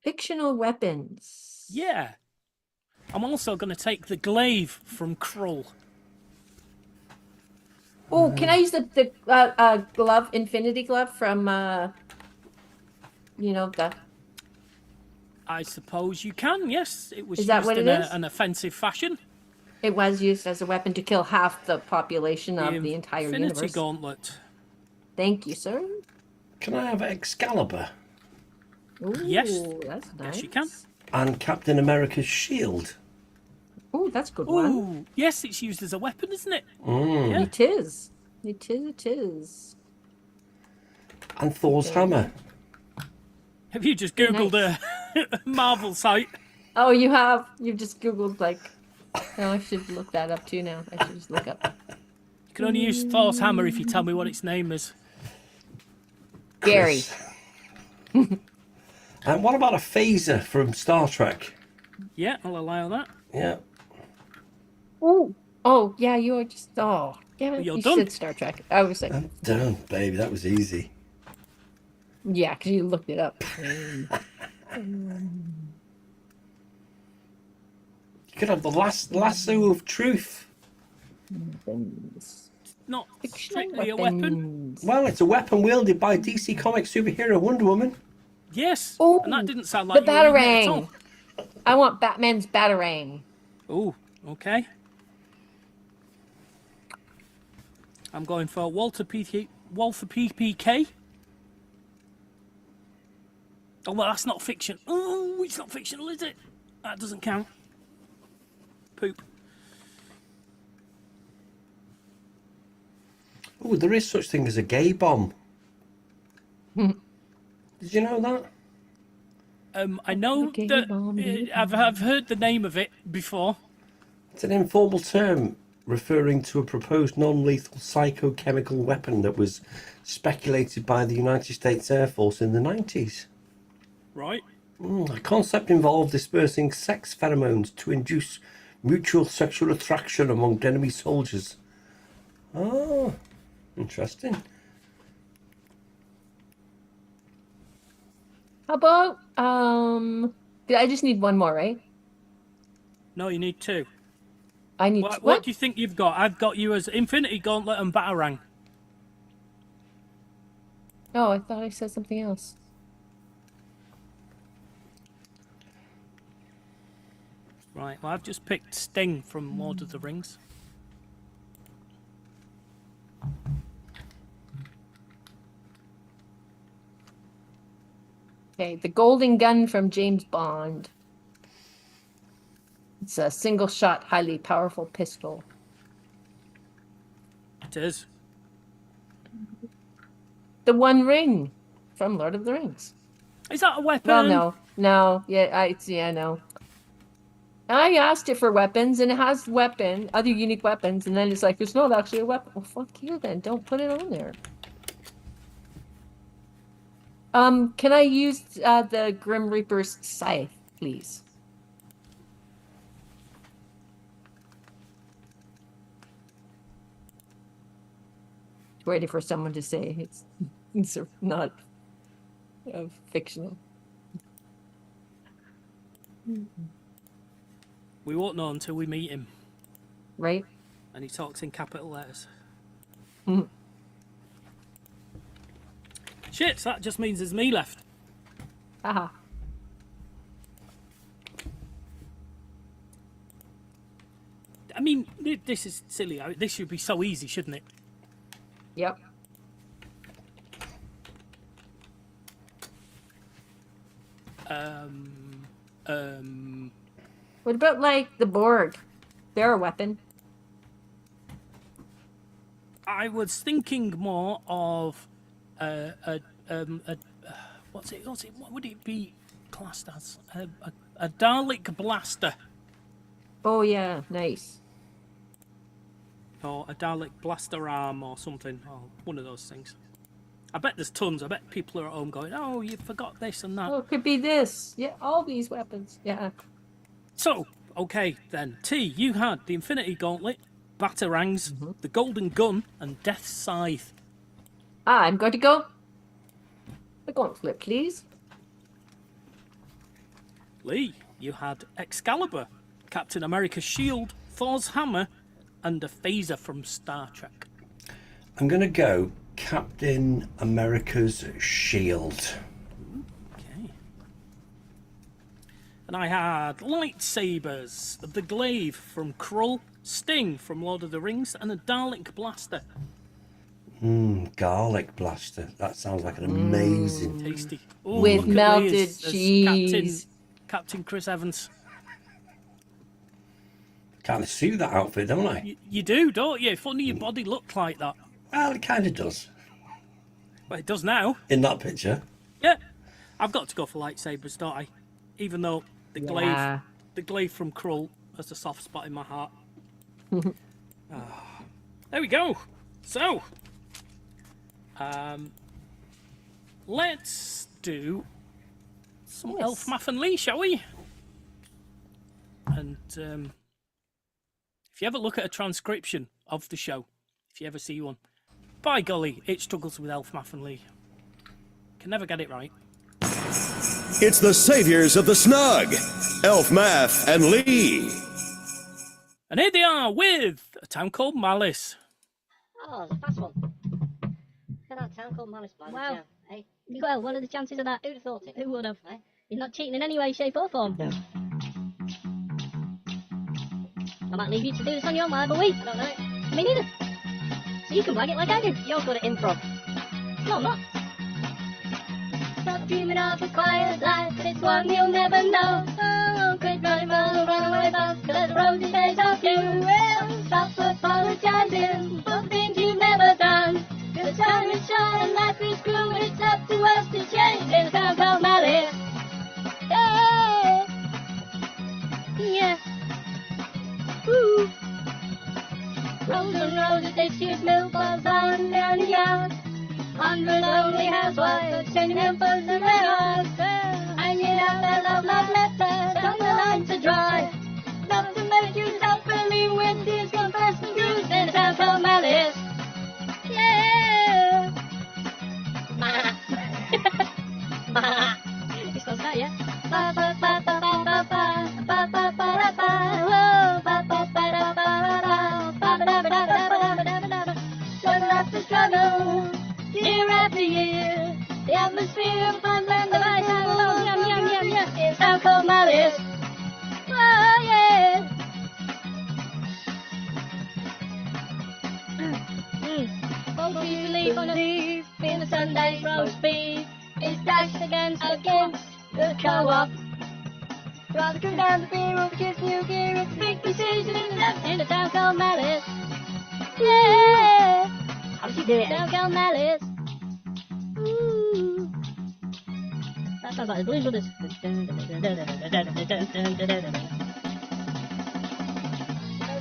Fictional weapons. Yeah. I'm also going to take the glaive from Krull. Oh, can I use the glove, Infinity Glove from the I suppose you can, yes. It was Is that used what in it is? an offensive fashion. it was used as a weapon to kill half the population of the entire Infinity universe. Gauntlet. Thank you, sir. Can I have Excalibur Ooh, Yes. that's nice. Yes, you can. and Captain America's shield? Ooh, that's a good one. Ooh, yes, it's used as a weapon, isn't it? Mm. Yeah. It is. It is. It is. And Thor's hammer. Have you just Googled a Marvel site? Oh, you have? You've just Googled Oh, I should look that up too now. I should just look up. You can only use Thor's hammer if you tell me what its name is. Gary. And what about a phaser from Star Trek? Yeah, I'll allow that. Yeah. Ooh. Oh, yeah, you are just. Oh, damn it. You're You done. said Star Trek. I was like, I'm done, baby. That was easy. yeah, because you looked it up. You could have the lasso of truth. Not Fictional strictly a weapon. weapons. Well, it's a weapon wielded by DC Comics superhero Wonder Woman. Yes. Ooh, And that didn't sound The like you were using it at Batarang. I want Batman's Batarang. all. Ooh, okay. I'm going for Walther PPK. Oh, well, that's not fiction. Oh, it's not fictional, is it? That doesn't count. Poop. Oh, there is such thing as a gay bomb. Did you know that? I know Okay, that bomb, I've heard the name of it before. It's an informal term referring to a proposed non-lethal psychochemical weapon that was speculated by the United States Air Force in the 90s. Right. The concept involved dispersing sex pheromones to induce mutual sexual attraction among enemy soldiers. Oh, interesting. How about I just need one more, right? No, you need two. I need What do you think you've got? I've got you as Infinity Gauntlet and Batarang. Oh, I thought I said something else. Right, well, I've just picked Sting from Lord of the Rings. Okay, the golden gun from James Bond. It's a single shot, highly powerful pistol. It is. The One Ring from Lord of the Rings. Is that a weapon? Well, no. Yeah, no. I asked it for weapons, and it has other unique weapons, and then it's like, there's not actually a weapon. Well, fuck you then. Don't put it on there. Can I use the Grim Reaper's scythe, please? Waiting for someone to say it's not fictional. We won't know until we meet him. Right? And he talks in capital letters. Mhm. Shit, so that just means there's me left. Haha. I mean, this is silly. This should be so easy, shouldn't it? Yep. What about like the Borg? They're a weapon. I was thinking more of what would it be classed as? A Dalek blaster Oh yeah, nice. or a Dalek blaster arm or something, or one of those things. I bet there's tons. I bet people are at home going, "Oh, you forgot this and that." Oh, it could be this. Yeah, all these weapons. Yeah. So, okay then. T, you had the Infinity Gauntlet, Batarangs, the Golden Gun, and Death's Scythe. I'm going to go. The gauntlet, please. Lee, you had Excalibur, Captain America's shield, Thor's hammer, and a phaser from Star Trek. I'm going to go Captain America's shield. Okay. And I had lightsabers, the glaive from Krull, Sting from Lord of the Rings, and a Dalek blaster. Garlic blaster. That sounds like an amazing. Tasty. Ooh, With look at melted Lee as cheese. Captain Chris Evans. Kind of suit that outfit, don't I? You do, don't you? If only your body looked like that. Well, it kind of does. Well, it does now. In that picture. Yeah. I've got to go for lightsabers, don't I? Even though the Yeah. glaive from Krull has a soft spot in my heart. There we go. So, let's do some Yes. Elf Math and Lee, shall we? And if you ever look at a transcription of the show, if you ever see one, by golly, it struggles with Elf Math and Lee. Can never get it right. It's the saviors of the Snug, Elf Math and Lee. And here they are with a town called Malice. Oh, it's a fast one. Look at that town called Malice by Wow. the town, eh? Well, what are the chances of that? Who'd have thought it? Who would have? Eh? You're not cheating in any way, shape, or form. No. I might leave you to do this on your own while I have a week. I don't know. Me neither. So you can blag it like I do. You're good at improv. No, I'm not. Stop dreaming of a quiet life, but it's one you'll never know. Oh, quit running round, run away fast, 'cause the rosy face of you. Well, stop apologizing for things you've never done. 'Cause the sun is shining, life is cool, and it's up to us to change. And it's called Malice. Yeah. Yeah. Woo. Rows and rows of dishes, milk balls on down the yard. 100 lonely housewives singing helpers and their hearts. Hanging out their love letters on the lines are dry. Not to make you self-believe when tears come fast and bruised in a town called Malice. Yeah. Ma. Ma. It's so sad, yeah? Ba ba ba ba ba ba ba ba ba ba da ba. Whoa, ba ba ba da ba da da. Ba ba da ba da da ba da ba da da. Struggle after struggle, year after year, the atmosphere of fun and the light of love, yum yum yum yum. It's town called Malice. Oh yeah. we leap on a leaf in the Sunday roast beef. It's dashed against the co-op. Rather come down the beer or kiss new gear. It's a big decision in the town called Malice. Yeah. How does she do it? Town called Malice. Ooh. That sounds like the Blues Brothers.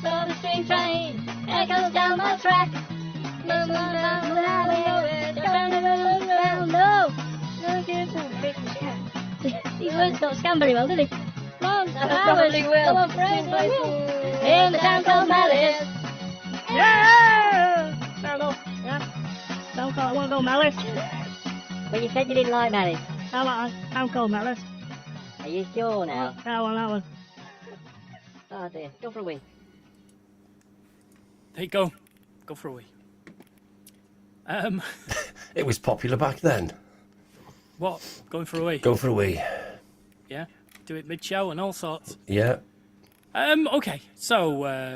On the steam train, echoes down my track. No, these words don't scan very well, do they? Probably will. In the town called Malice. Yeah! Town called, I want to go Malice. Well, you said you didn't like Malice. I like town called Malice. Are you sure now? I want that one. Oh dear, go for a wee. There you go. Go for a wee. It was popular back then. What? Going for a wee? Go for a wee. Yeah. Do it mid-show and all sorts. Yeah. Okay. So,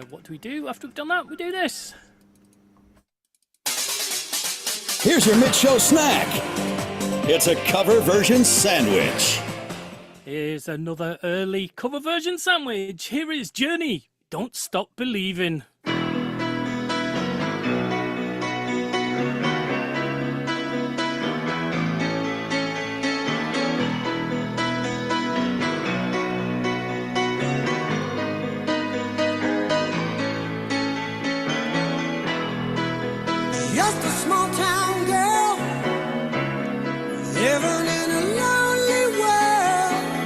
what do we do after we've done that? We do this. Here's your mid-show snack. It's a cover version sandwich. Here's another early cover version sandwich. Here is Journey. Don't Stop Believing. Just a small town girl living in a lonely world.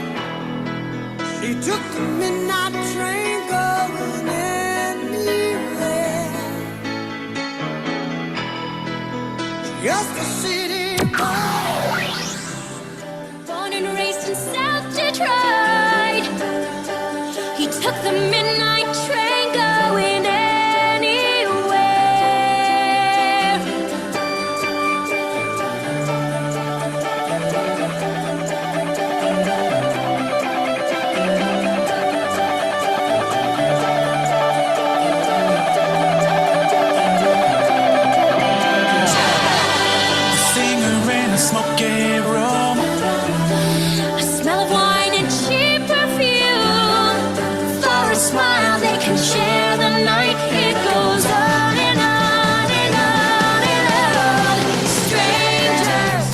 She took the midnight train going anywhere. Just a city boy, born and raised in South Detroit. He took the midnight train going anywhere. Smoky room, A smell of wine and cheap perfume. For a smile they can share the night. It goes on and on and on and on. Strangers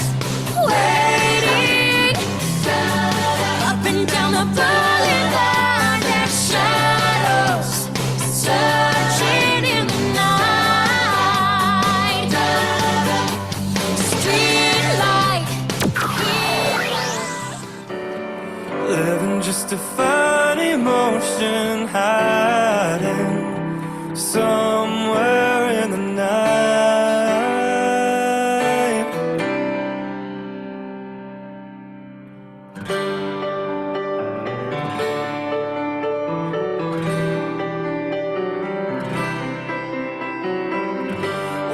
waiting up and down the boulevard. Their shadows searching in the night. Street light. living just to find emotion hiding somewhere in the night.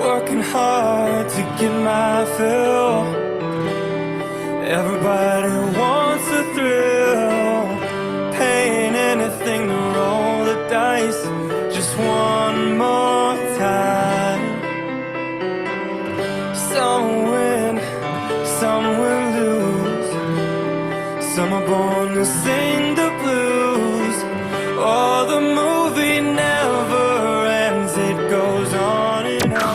Working hard to get my fill. Everybody wants a thrill, paying anything to roll the dice just one more time. Some win, some will lose. Some are born to sing the blues. Oh, the movie never ends, it goes on and on.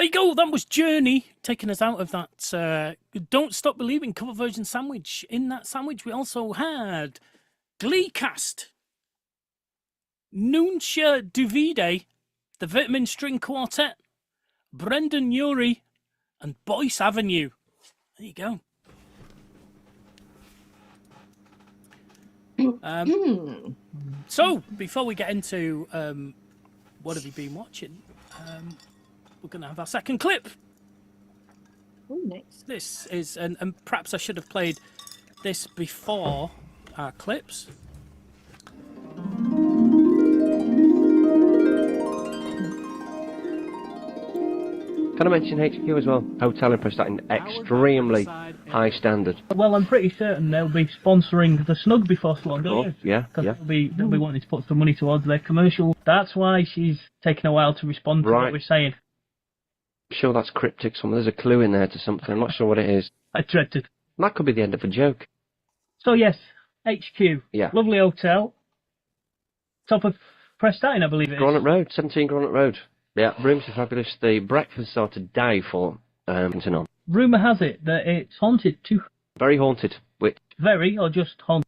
There you go. That was Journey taking us out of that Don't Stop Believing cover version sandwich. In that sandwich, we also had Gleecast, Nuncia Duvide, the Vitamin String Quartet, Brendan Urie, and Boyce Avenue. There you go. So, before we get into what have you been watching, we're going to have our second clip. Oh, nice. This is, and perhaps I should have played this before our clips. Can I mention HQ as well? Hotel Impress at an extremely high standard. Well, I'm pretty certain they'll be sponsoring the Snug before so long, don't you? Yeah, Because yeah. they'll be wanting to put some money towards their commercial. That's why she's taking a while to respond to Right. what we're saying. I'm sure that's cryptic. There's a clue in there to something. I'm not sure what it is. I dreaded. That could be the end of a joke. So yes, HQ. Yeah. Lovely hotel. Top of Prestine, I believe it is. Granite Road, 17 Granite Road. Yeah, rooms are fabulous. The breakfasts are to die for. On. Rumour has it that it's haunted too. Very haunted. Very, or just haunted?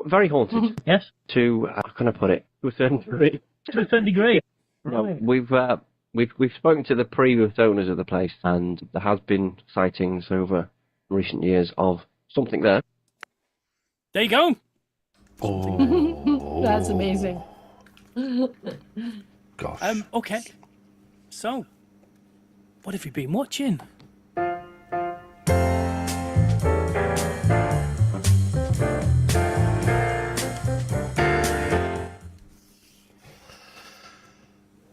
Very haunted. Yes. To how can I put it? To a certain degree. To a certain degree. No, Right. we've spoken to the previous owners of the place, and there has been sightings over recent years of something there. There you go. Oh, That's amazing. gosh. Okay. So, what have you been watching?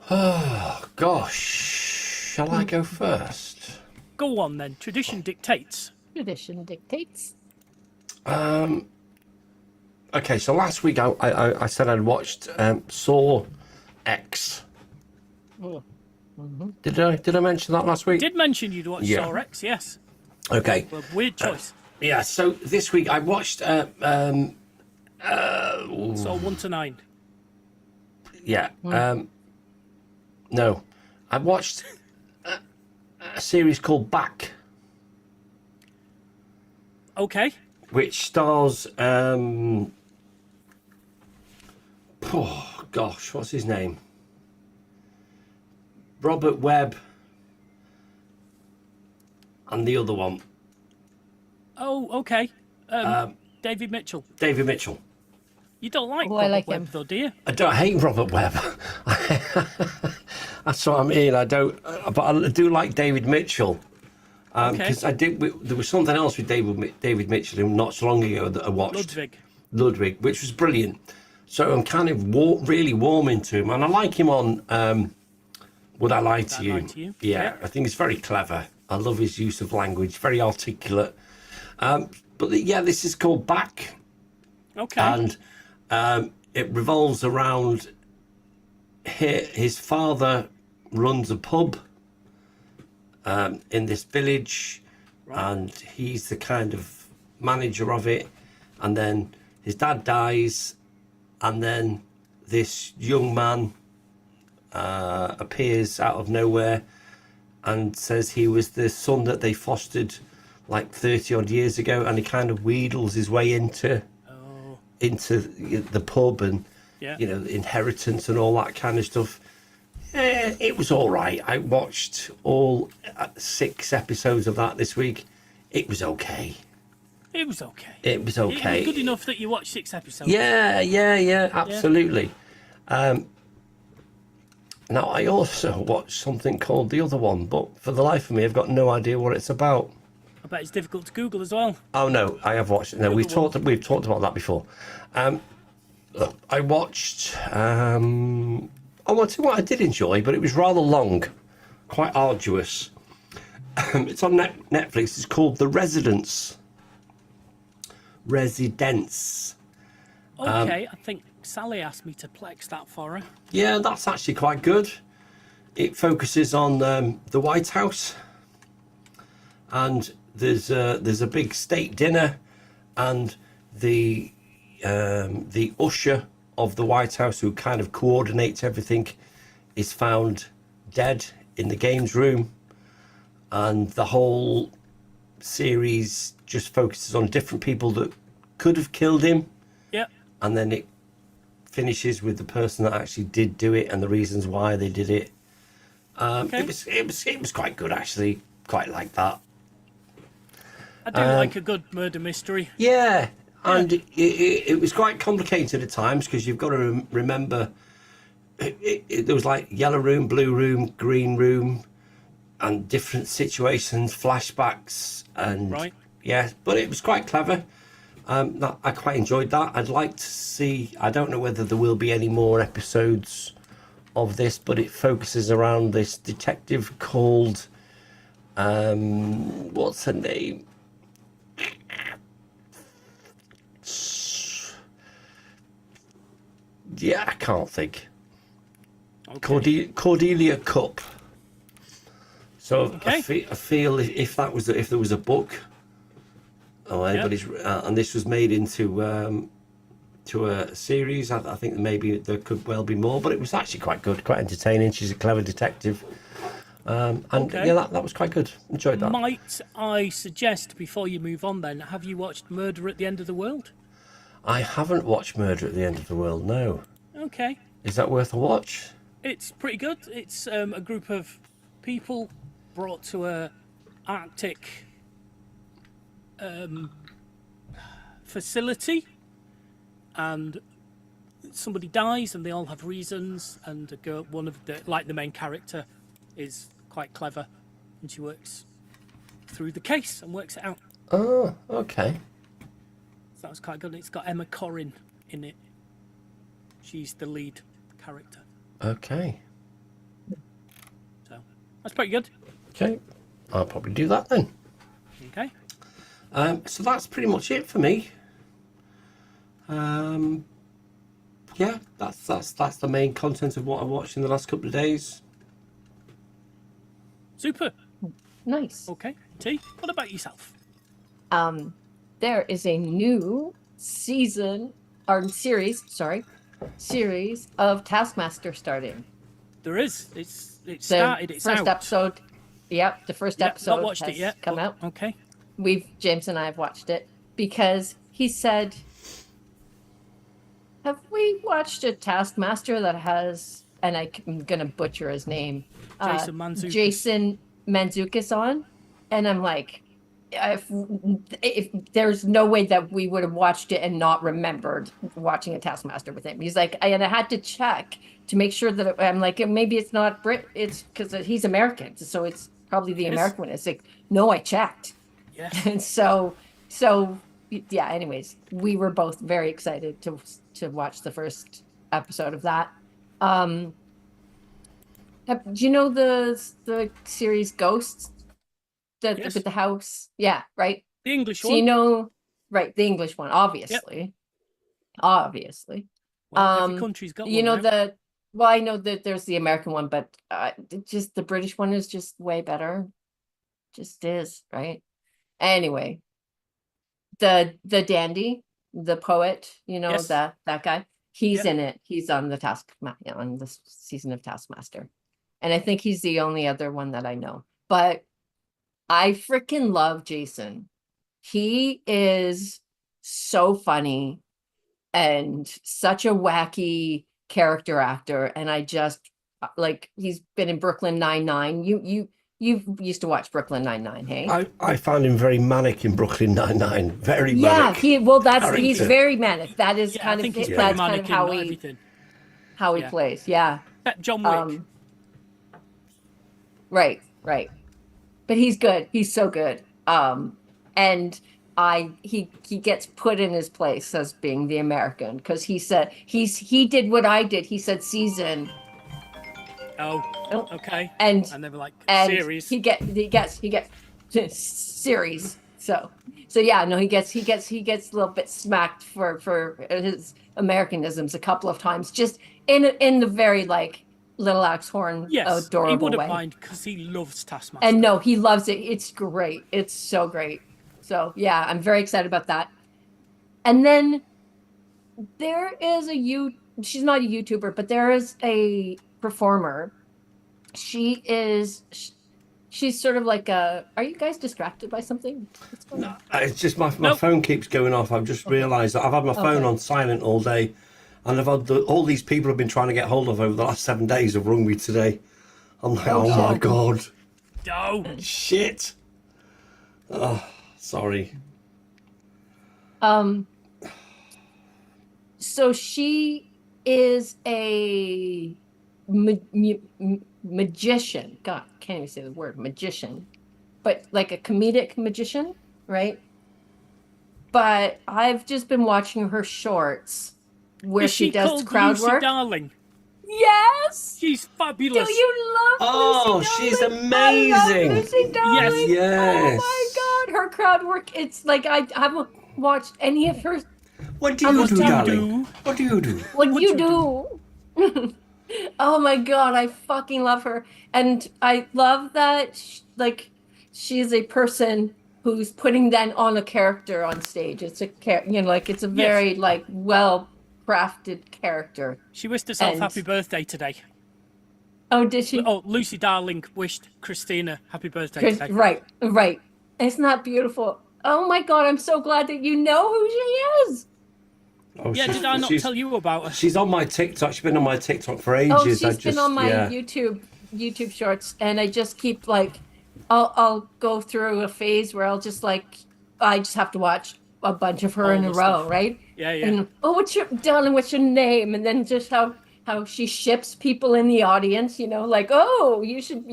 Oh, gosh. Shall I go first? Go on then. Tradition dictates. Tradition dictates. Okay, so last week I said I'd watched Saw X. Did I mention that last week? Did mention you'd watch Yeah. Saw X, yes. Okay. Well, weird choice. Yeah, so this week I watched Saw 1 to 9. yeah. No. I watched a series called Back, Okay. which stars oh gosh, what's his name? Robert Webb and the other one. Oh, okay. David Mitchell. David Mitchell. You don't like Oh, Robert I like Webb, him. though, do you? I don't hate Robert Webb. That's what I mean. I don't, but I do like David Mitchell. Because there was something else with David Mitchell not so long ago that I watched. Ludwig, which was brilliant. So I'm kind of really warming to him, and I like him on Would I Lie to You? Yeah, I think it's very clever. I love his use of language, very articulate. This is called Back. Okay. And it revolves around his father runs a pub in this village, and he's the kind of manager of it. And then his dad dies, and then this young man appears out of nowhere and says he was the son that they fostered like 30 odd years ago, and he kind of wheedles his way into the pub and inheritance and all that kind of stuff. It was all right. I watched all 6 episodes of that this week. It was okay. It was okay. It was okay. It was good enough that you watched 6 episodes. Yeah, absolutely. Now, I also watched something called The Other One, but for the life of me, I've got no idea what it's about. I bet it's difficult to Google as well. Oh no, I have watched it. No, we've talked about that before. I watched. I'll tell you what I did enjoy, but it was rather long, quite arduous. It's on Netflix. It's called The Residence. Okay, I think Sally asked me to plex that for her. Yeah, that's actually quite good. It focuses on the White House, and there's a big state dinner, and the usher of the White House, who kind of coordinates everything, is found dead in the games room, and the whole series just focuses on different people that could have killed him. Yeah. And then it finishes with the person that actually did do it and the reasons why they did it. Okay. It was quite good, actually. Quite like that. I do like a good murder mystery. Yeah, and it was quite complicated at times because you've got to remember there was like yellow room, blue room, green room, and different situations, flashbacks, and Right. yeah, but it was quite clever. I quite enjoyed that. I'd like to see. I don't know whether there will be any more episodes of this, but it focuses around this detective called what's her name? Yeah, I can't think. Okay. Cordelia Cup. So Okay. I feel if there was a book, or anybody's, and this was made into to a series, I think maybe there could well be more. But it was actually quite good, quite entertaining. She's a clever detective, and Okay. yeah, that was quite good. Enjoyed that. Might I suggest, before you move on then, have you watched Murder at the End of the World? I haven't watched Murder at the End of the World. No, Okay. is that worth a watch? It's pretty good. It's a group of people brought to a Arctic facility, and somebody dies, and they all have reasons. And a girl, one of the the main character, is quite clever, and she works through the case and works it out. Oh, okay. So that was quite good. It's got Emma Corrin in it. She's the lead character. Okay. So that's pretty good. Okay. I'll probably do that then. Okay. So that's pretty much it for me. Yeah, that's the main content of what I watched in the last couple of days. Super. Nice. Okay. T, what about yourself? There is a new series of Taskmaster starting. There is. It The started. It's first out. episode. Yep, the first Yep, episode not watched has it yet. come but- out. Okay. James and I have watched it because he said, "Have we watched a Taskmaster that has?" And I'm gonna butcher his name. Jason Mantzoukas. Jason Mantzoukas on, and I'm like, if there's no way that we would have watched it and not remembered watching a Taskmaster with him. He's like, and I had to check to make sure that I'm like, maybe it's not Brit. It's because he's American, so it's probably the Yes. American one. It's like, no, I checked. Yes. And so yeah, anyways, we were both very excited to watch the first episode of that. Do you know the series Ghosts? Yes. With the house? Yeah, right. The English So one. you know, right, the English one, obviously. Obviously. Well, every country's got You one know now. well, I know that there's the American one, but just the British one is just way better. Just is, right? Anyway, the dandy, the poet, Yes. that guy, he's Yep. in it. He's on on the season of Taskmaster, and I think he's the only other one that I know. But I freaking love Jason. He is so funny and such a wacky character actor, and I just he's been in Brooklyn Nine-Nine. You've used to watch Brooklyn Nine-Nine, hey? I found him very manic in Brooklyn Nine-Nine. Very Yeah, manic. he's character. very manic. That is Yeah, I kind of think he's that's pretty kind manic of in everything. how he Yeah. plays. Yeah. John Wick. Right. But he's good. He's so good. And he gets put in his place as being the American because he said he did what I did. He said season. Oh, Oh. okay. And they were like and series. he gets series. So yeah, no, he gets a little bit smacked for his Americanisms a couple of times, just in the very Little Axe Horn Yes, he adorable wouldn't way. mind because he loves Taskmaster. And no, he loves it. It's great. It's so great. So yeah, I'm very excited about that. And then there is she's not a YouTuber, but there is a performer she's sort of like a. Are you guys distracted by something? What's going on? It's just my Nope. phone keeps going off. I've just realised that I've had my phone Okay. on silent all day, and I've had all these people I've been trying to get hold of over the last 7 days have rung me today. I'm like, Oh, oh my shit. god, Oh, shit. Oh, sorry. So she is a magician. God, can't even say the word magician, but like a comedic magician, right? But I've just been watching her shorts where is she she does called crowd Lucy work. Darling? Yes. She's Do fabulous. you love Oh, Lucy she's Darling? I amazing. love Lucy Darling. Yes. Oh my God, her crowd work. It's like I haven't watched any of her. What do you do, you darling? do? What do you do? What What you you do? Oh my God, I fucking love her. And I love that she's a person who's putting that on a character on stage. It's it's a very like well crafted character. She wished herself And- happy birthday today. Oh, did she? Oh, Lucy Darling wished Christina happy birthday today. Right. Isn't that beautiful? Oh my God, I'm so glad that you know who she is. Oh, Yeah, did I not tell you about her? She's on my TikTok. She's been on my TikTok for Oh, ages. she's been on my YouTube shorts, and I just keep like, I'll go through a phase where I just have to watch a bunch of her All in the a row, stuff. right? Yeah, yeah. And what's your name? And then just how she ships people in the audience, like, oh, you should.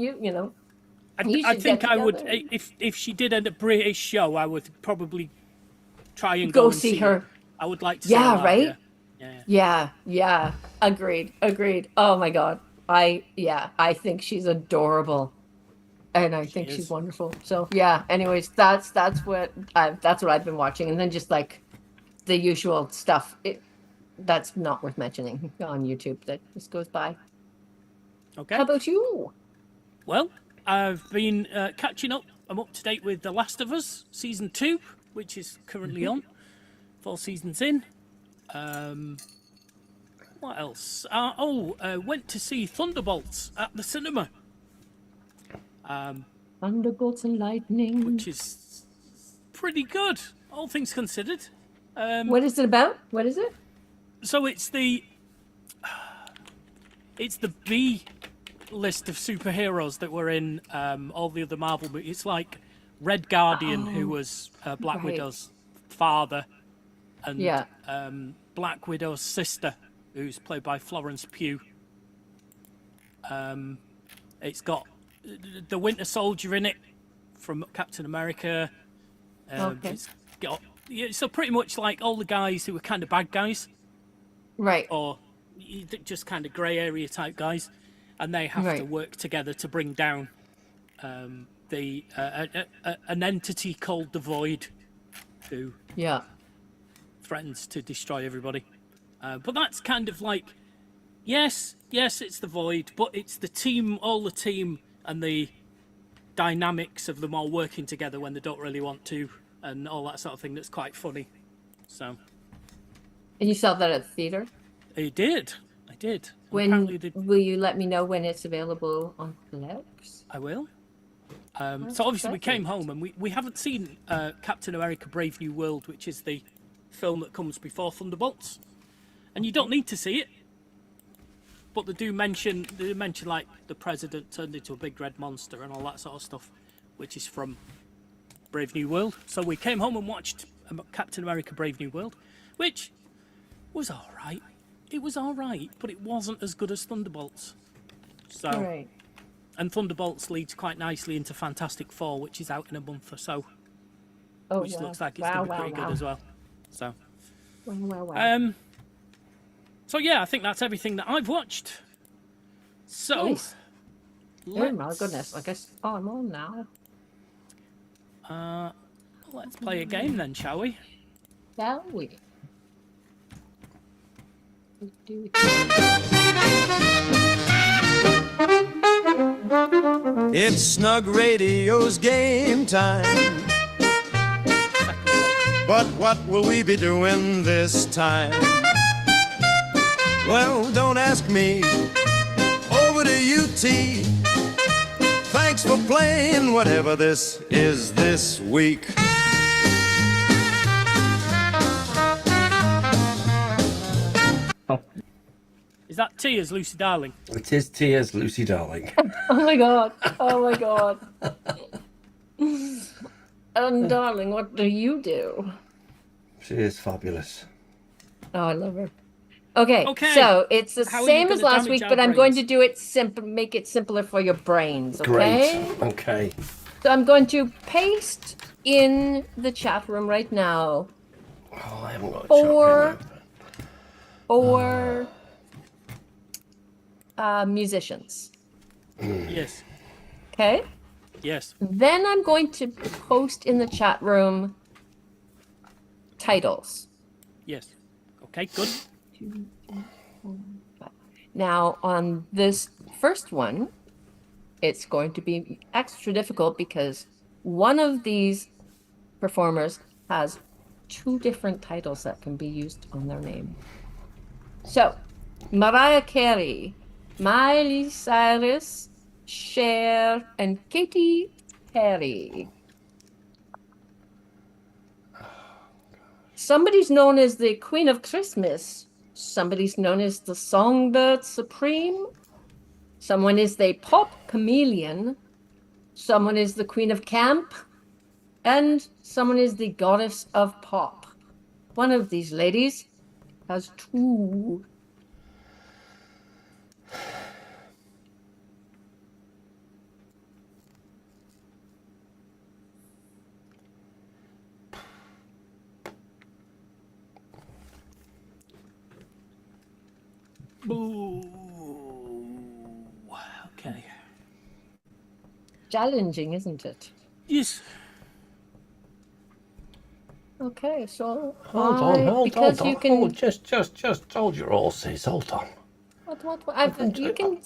I think get I would, together. if she did a British show, I would probably try and Go and see her. I would like to see Yeah, her live, right? Yeah. Yeah. Agreed. Oh my God. I think she's adorable. And I think she's is. wonderful. So yeah, anyways, that's what I've been watching. And then just like the usual stuff. That's not worth mentioning on YouTube. That just goes by. Okay. How about you? Well, I've been catching up. I'm up to date with The Last of Us season 2, which is currently on. 4 seasons in. What else? Went to see Thunderbolts at the cinema. Thunderbolts and lightning. Which is pretty good, all things considered. What is it about? What is it? So it's the B list of superheroes that were in all the other Marvel movies. It's like Red Guardian, who was Black right. Widow's father, and Yeah. Black Widow's sister, who's played by Florence Pugh. It's got the Winter Soldier in it from Captain America. Okay. It's got so pretty much like all the guys who were kind of bad guys, Right. or just kind of grey area type guys, and they have to Right. work together to bring down an entity called the Void, who Yeah. threatens to destroy everybody. But that's kind of like, yes, it's the Void, but it's the team, all the team, and the dynamics of them all working together when they don't really want to, and all that sort of thing. That's quite funny. So And you saw that at the theater? I did. When Apparently they- will you let me know when it's available on Netflix? I will. That's So obviously we came exciting. home and we haven't seen Captain America: Brave New World, which is the film that comes before Thunderbolts, and you don't need to see it. But they do mention like the president turned into a big red monster and all that sort of stuff, which is from Brave New World. So we came home and watched Captain America: Brave New World, which was all right. It was all right, but it wasn't as good as Thunderbolts. So. Right. And Thunderbolts leads quite nicely into Fantastic Four, which is out in a month or so, Oh, which wow. looks like it's Wow, going to be wow, pretty wow. good as well. So, Wow. so yeah, I think that's everything that I've watched. So, Nice. Oh my let's, goodness. I guess I'm on now. let's play a game then, shall we? Shall we? It's Snug Radio's game time. But what will we be doing this time? Well, don't ask me. Over to you, T. Thanks for playing whatever this is this week. Is that Tears, Lucy Darling? It is Tears, Lucy Darling. Oh my god. Oh my god. Darling, what do you do? She is fabulous. Oh, I love her. Okay, Okay. so it's the How are you same as gonna last damage week, our but I'm going to brains? do it simple, make it simpler for your brains, okay? Great. Okay. So I'm going to paste in the chat room right now Oh, I haven't got a Four. chat Musicians. Yes. Okay? Yes. Then I'm going to post in the chat room titles. Yes. Okay, good. Now, on this first one, it's going to be extra difficult because one of these performers has 2 different titles that can be used on their name. So, Mariah Carey, Miley Cyrus, Cher, and Katy Perry. Somebody's known as the Queen of Christmas. Somebody's known as the Songbird Supreme. Someone is the Pop Chameleon. Someone is the Queen of Camp. And someone is the Goddess of Pop. One of these ladies has 2. Ooh. Okay. Challenging, isn't it? Yes. Okay, so Hold on. because you can. Oh, just hold your horses. Hold on. What? You can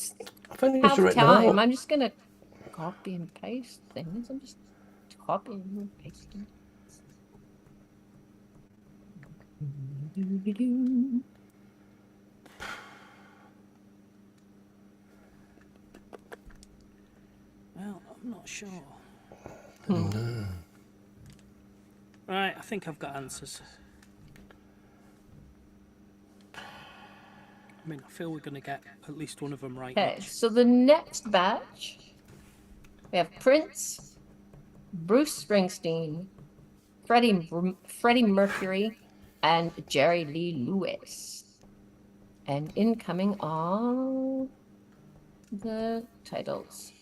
I've only just have written them time. out. I'm just gonna copy and paste things. I'm just copying and pasting. Well, I'm not sure. No. Right, I think I've got answers. I mean, I feel we're going to get at least one of them right. Okay, each. so the next batch, we have Prince, Bruce Springsteen, Freddie Mercury, and Jerry Lee Lewis. And incoming all the titles.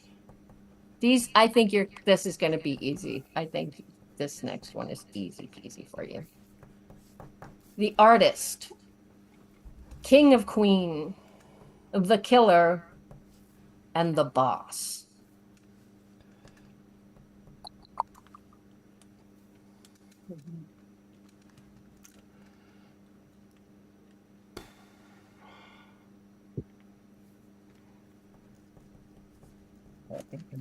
These, I think this is going to be easy. I think this next one is easy peasy for you. The Artist, King of Queen, The Killer, and The Boss.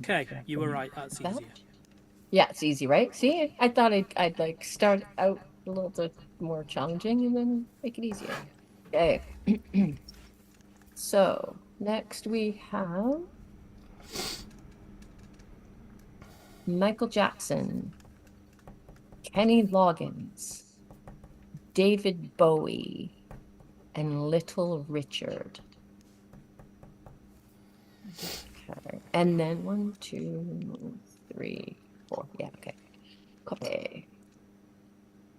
Okay, you were right. That's That? easier. Yeah, it's easy, right? See, I thought I'd like start out a little bit more challenging and then make it easier. Okay. So next we have Michael Jackson, Kenny Loggins, David Bowie, and Little Richard. Okay. And then 1, 2, 3, 4. Yeah, okay. Copy.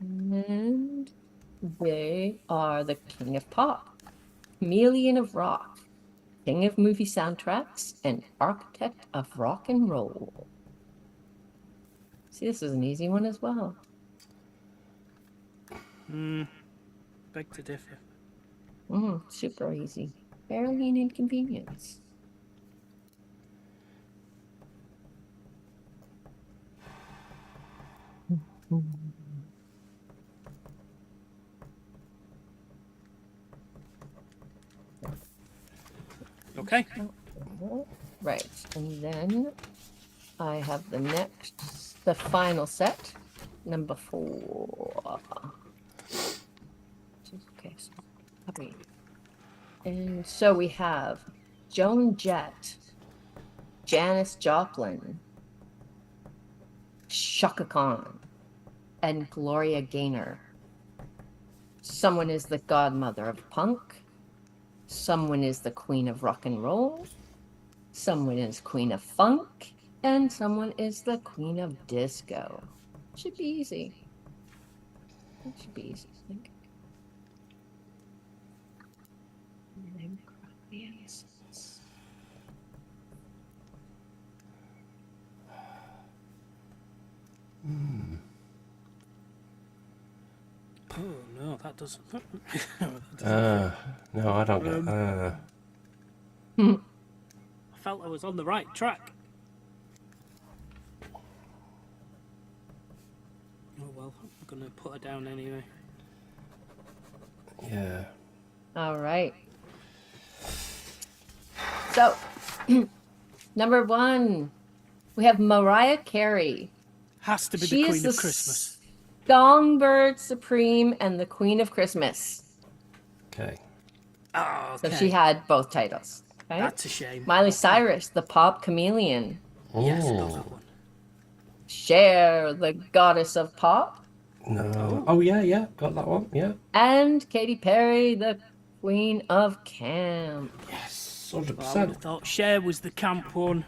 And they are the King of Pop, Chameleon of Rock, King of Movie Soundtracks, and Architect of Rock and Roll. See, this is an easy one as well. Beg to differ. Super easy. Barely an inconvenience. Okay. Right, and then I have the final set, number 4. Okay, so copy. And so we have Joan Jett, Janis Joplin, Shaka Khan, and Gloria Gaynor. Someone is the godmother of punk. Someone is the queen of rock and roll. Someone is queen of funk. And someone is the queen of disco. Should be easy. It should be easy, I think. Oh no, that doesn't. No, I don't get. I felt I was on the right track. Oh well, I'm gonna put her down anyway. Yeah. All right. So, number 1, we have Mariah Carey. Has to be She the is Queen the of Christmas. Songbird Supreme and the Queen of Christmas. Okay. Oh, okay. So she had both titles. Okay? That's a shame. Miley Cyrus, the pop chameleon. Yes, Oh. got that one. Cher, the goddess of pop. No. Oh yeah, got that one. Yeah. And Katy Perry, the queen of camp. Yes, Well, I would 100%. have thought Cher was the camp one.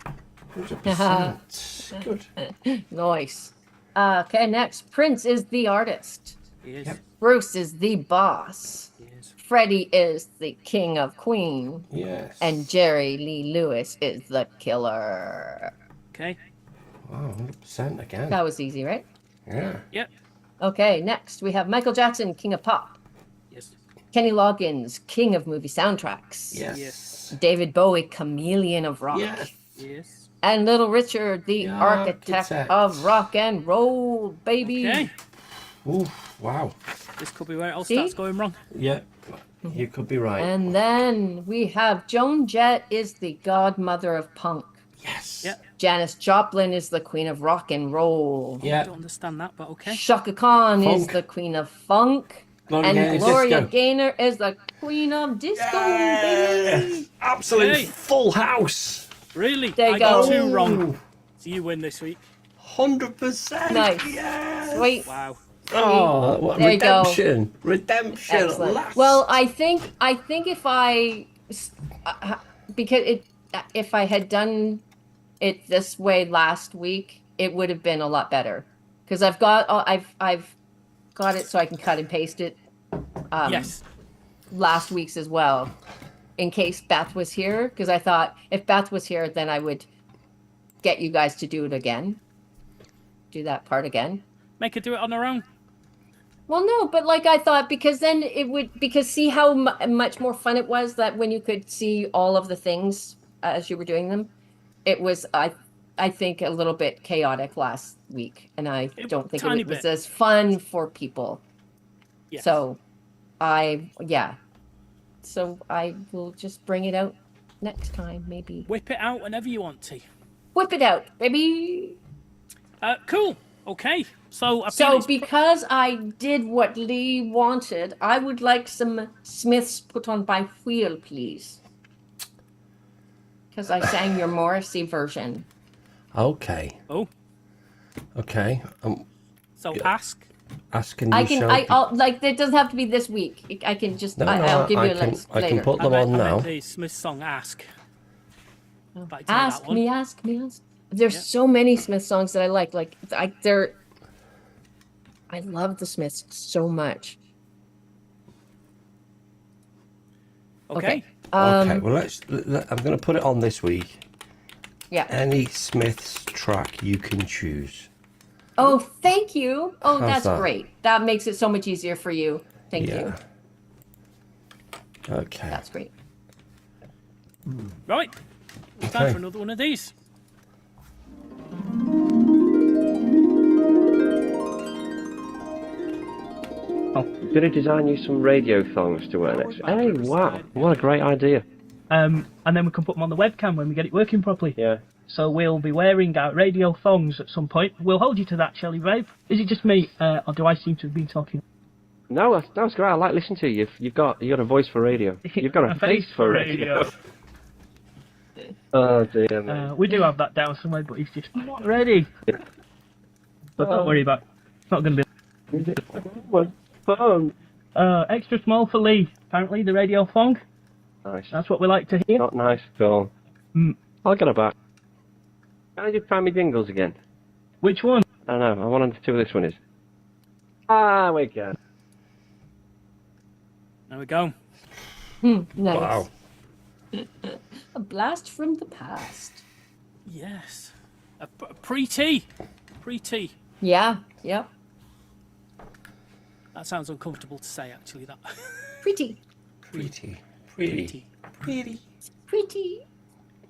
100%. Good. Nice. Okay, next. Prince is the artist. Yes. Yep. Bruce is the boss. Yes. Freddie is the king of Queen. Yes. And Jerry Lee Lewis is the killer. Okay. Wow, 100% again. That was easy, right? Yeah. Yep. Okay, next we have Michael Jackson, king of pop. Yes. Kenny Loggins, king of movie soundtracks. Yes. David Bowie, chameleon of rock. Yes. Yes. And Little Richard, the Yeah, architect architect. of rock and roll, baby. Okay. Ooh, wow. This could be where it all See? starts going wrong. Yeah, you could be right. And then we have Joan Jett is the godmother of punk. Yes. Yep. Janis Joplin is the queen of rock and roll. I Yeah. don't understand that, but okay. Shaka Khan is Funk. the queen of funk. Gloria And Gaynor is Gloria disco. Gaynor is the queen of disco, baby. Yes. Absolute Okay. full house. Really? There you I got go. 2 wrong. So you win this week. 100%. Nice. Yes. Sweet. Wow. Oh, what There you go. redemption. Redemption. at Excellent. last. Well, I think if I because if I had done it this way last week, it would have been a lot better. Because I've got it so I can cut and paste it. Yes. Last week's as well, in case Beth was here. Because I thought if Beth was here, then I would get you guys to do it again. Do that part again. Make her do it on her own. Well, no, but like I thought, because then it would, because see how much more fun it was that when you could see all of the things as you were doing them. It was, I think, a little bit chaotic last week, and I don't think tiny it was bit. as fun for people. Yes. So, So I will just bring it out next time, maybe. Whip it out whenever you want to. Whip it out, baby! Cool. Okay. So, I feel So it's- because I did what Lee wanted, I would like some Smiths put on by wheel, please. Because I sang your Morrissey version. Okay. Oh. Okay. So ask. Asking you, I can. Sean. I'll like. It doesn't have to be this week. I can just. No, I'll give you a can, list I can later. put them I on meant now. the Smith song Ask. I'd like to hear Ask that one. me, ask me, ask. There's Yeah. so many Smith songs that I like. Like they're. I love the Smiths so much. Okay. Okay. Well, I'm going to put it on this week. Yeah. Any Smiths track you can choose. Oh, thank you. Oh, How's that's that? great. That makes it so much easier for you. Thank you. Yeah. Okay. That's great. Right. It's time Okay. for another one of these. Did he design you some radio songs to wear next? Hey, wow. What a great idea. And then we can put them on the webcam when we get it working properly. Yeah. So we'll be wearing our radio thongs at some point. We'll hold you to that, shall we, babe? Is it just me, or do I seem to have been talking? No, that's great. I like listening to you. You've got a voice for radio. You've got a face for radio. Oh dear me. We do have that down somewhere, but he's just not ready. But don't worry about it. It's not going to be... What fun. Extra small for Lee. Apparently, the radio phone. Nice. That's what we like to hear. Not nice at all. Mm. I'll get her back. Can I just find my jingles again? Which one? I don't know. I want to see what this one is. Ah, we go. There we go. Nice. Wow. A blast from the past. Yes. A pre-tea. Pre-tea. Yeah, yep. That sounds uncomfortable to say, actually. That. Pretty. Pretty. Pretty.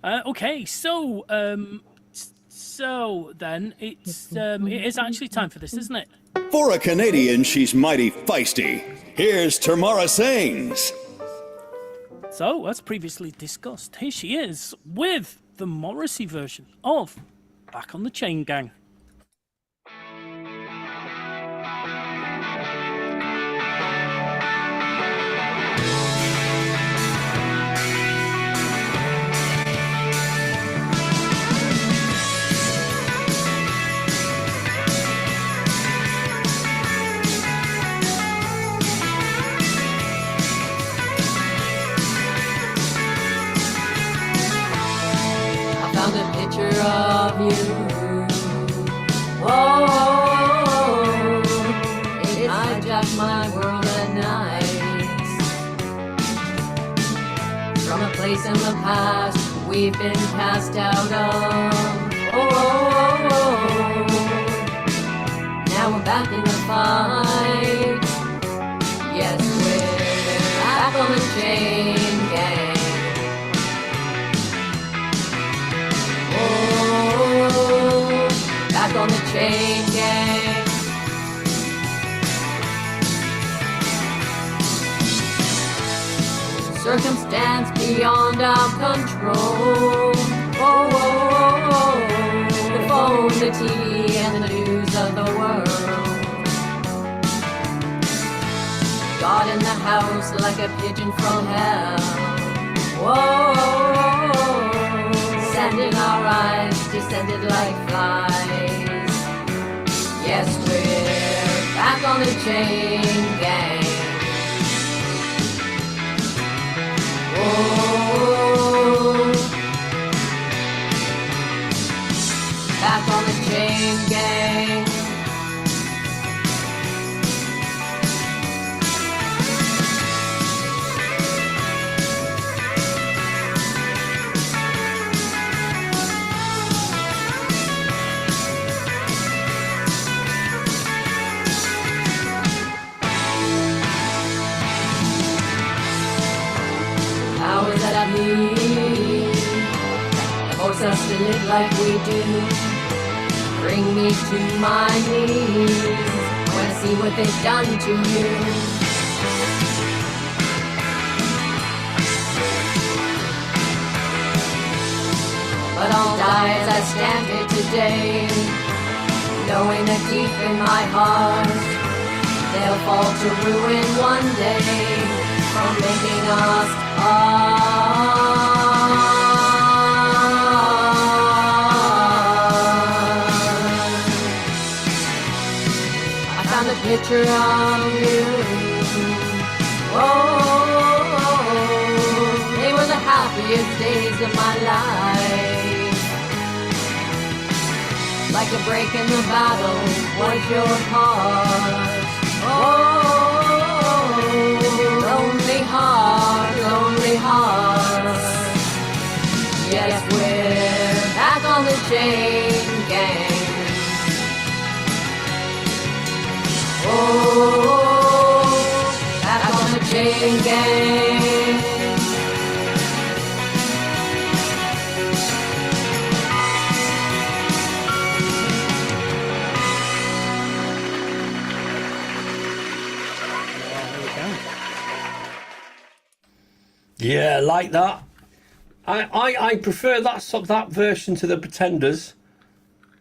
Okay, so then it is actually time for this, isn't it? For a Canadian, she's mighty feisty. Here's Tamara Sings. So, as previously discussed, here she is with the Morrissey version of Back on the Chain Gang. Found a picture of you. Whoa, it hijacked my world at night. From a place in the past we've been cast out of. Now we're back in the fight. Yes, we're back on the chain gang. Back on the chain gang. Circumstance beyond our control. The phone, the TV, and the news of the world. God in the house like a pigeon from hell. Sand in our eyes, descended like flies. Yes, we're back on the chain gang. Back on the chain gang. Powers that be, force us to live like we do. Bring me to my knees when I see what they've done to you. But I'll die as I stand here today, knowing that deep in my heart they'll fall to ruin one day from making us I found a picture of you. They were the happiest days of my life. Like a break in the battle was your cause. Lonely heart. Yes, we're back on the chain gang. Back on the chain gang. Yeah, like that. I prefer that version to the Pretenders.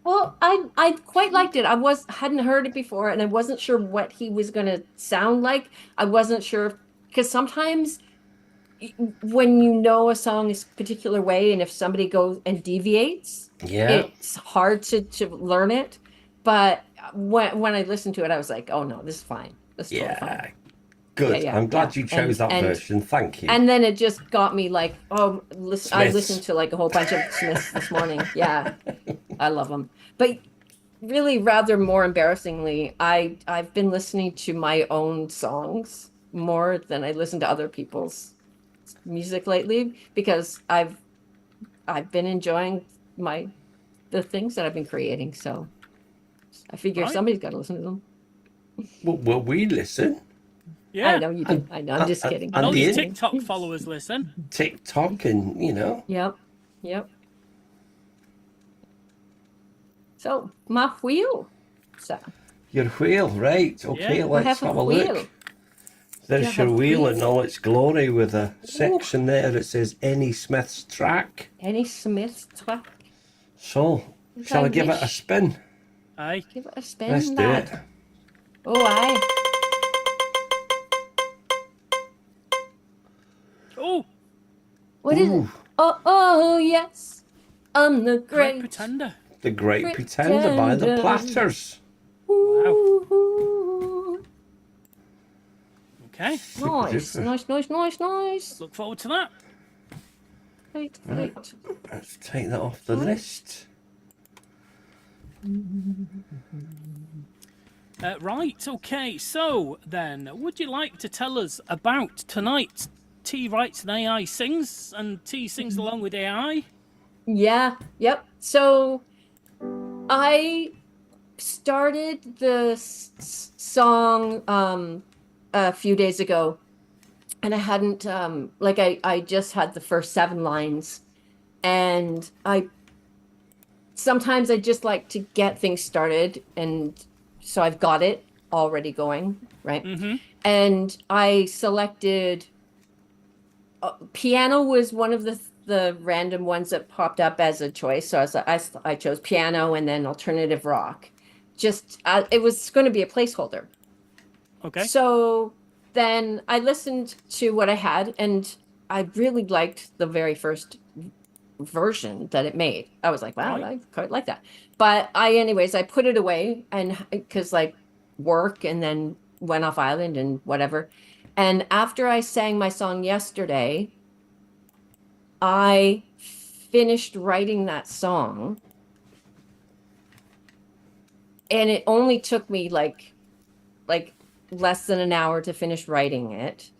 Well, I quite liked it. Hadn't heard it before, and I wasn't sure what he was gonna sound like. I wasn't sure because sometimes when you know a song is a particular way, and if somebody goes and deviates, Yeah. it's hard to learn it. But when I listened to it, I was like, oh no, this is fine. This is totally Yeah. fine. Good. Yeah, I'm glad you chose that and version. Thank you. and then it just got me like, oh, I Smiths. listened to like a whole bunch of Smiths this morning. Yeah, I love them. But really, rather more embarrassingly, I've been listening to my own songs more than I listen to other people's music lately because I've been enjoying the things that I've been creating. So I figure Right. somebody's got to listen to them. Well, we listen. Yeah. I know you do. I know. I'm just kidding. I know And your the TikTok followers listen. TikTok and, Yep. Yep. So my wheel. So your wheel, right? Okay, Yeah. I let's have a have a wheel. look. There's You have your a wheel in wheel. all its glory with a section there that says any Smith's track. Any Smith track. So, Which shall I I give it a wish. spin? Aye. Give it a spin, Let's do lad. it. Oh, aye. Oh, What is it? Ooh. Oh, yes. I'm the Great great. Pretender. The Great Great Pretender by the Pretender. Platters. Ooh. Okay. Nice, duper. nice. Look forward to that. Great. Let's take that off the list. Right, okay, so then, would you like to tell us about tonight? T writes and AI sings, and T sings along with AI. Yeah, yep. So I started the song a few days ago, and I hadn't like I just had the first 7 lines, and I sometimes I just like to get things started, and so I've got it already going, right? And I selected piano was one of the random ones that popped up as a choice. So I chose piano and then alternative rock. Just it was going to be a placeholder. Okay. So then I listened to what I had, and I really liked the very first version that it made. I was like, wow, Right. I quite like that. But anyways, I put it away, and because like work, and then went off island and whatever. And after I sang my song yesterday, I finished writing that song, and it only took me like less than an hour to finish writing it.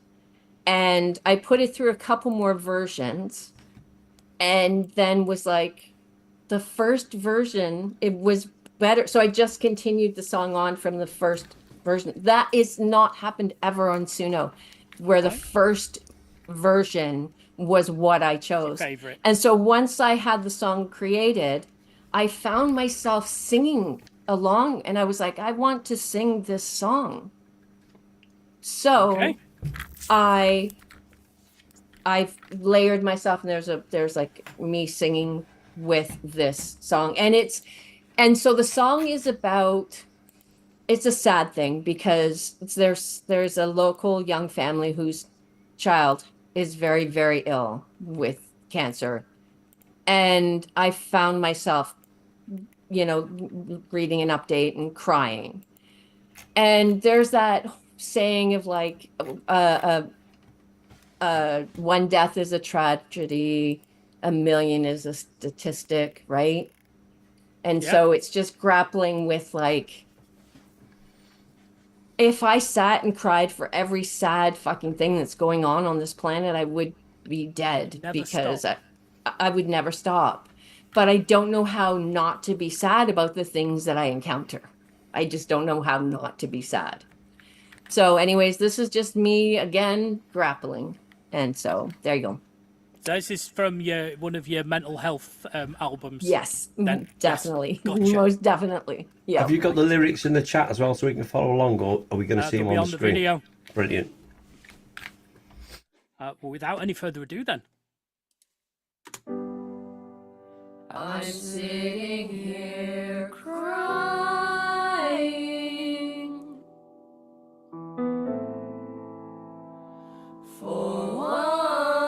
And I put it through a couple more versions, and then was like, the first version, it was better. So I just continued the song on from the first version. That is not happened ever on Suno, where the Right. first version was what I chose. Favorite. And so once I had the song created, I found myself singing along, and I was like, I want to sing this song. So Okay. I've layered myself, and there's like me singing with this song, and so the song is about, it's a sad thing because there's a local young family whose child is very, very ill with cancer, and I found myself, reading an update and crying, and there's that saying of like one death is a tragedy, a million is a statistic, right? And Yep. so it's just grappling with like, if I sat and cried for every sad fucking thing that's going on this planet, I would be dead Never because stop. I would never stop. But I don't know how not to be sad about the things that I encounter. I just don't know how not to be sad. So anyways, this is just me again grappling. And so there you go. So this is from one of your mental health albums. Yes, Then, definitely. Yes. Gotcha. Most definitely. Yeah. Have you got the lyrics in the chat as well so we can follow along, or are we going to see They'll them be on on the the screen? video. Brilliant. Well, without any further ado, then. I'm sitting here crying for one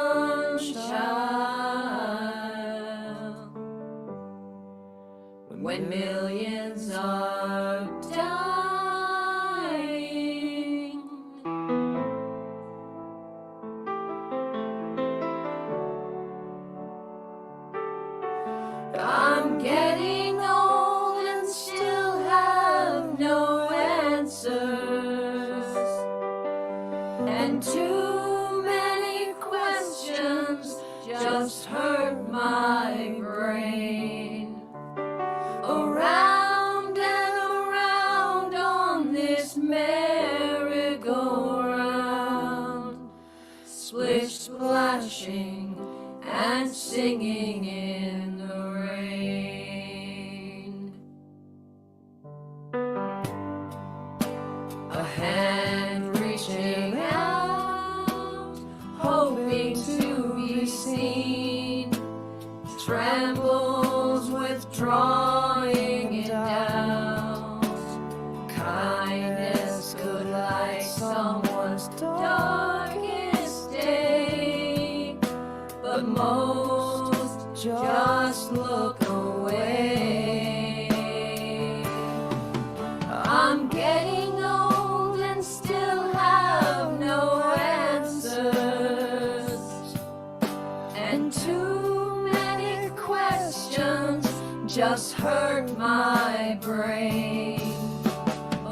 when millions are dying. I'm getting old and still have no answers, and too many questions just hurt my brain. Around and around on this merry-go-round, splish splashing and singing in the rain. A hand reaching out, hoping to be seen, trembles withdrawing it down. Kindness could light someone's darkest day, but most just look away. I'm getting old and still have no answers, and too many questions just hurt my brain.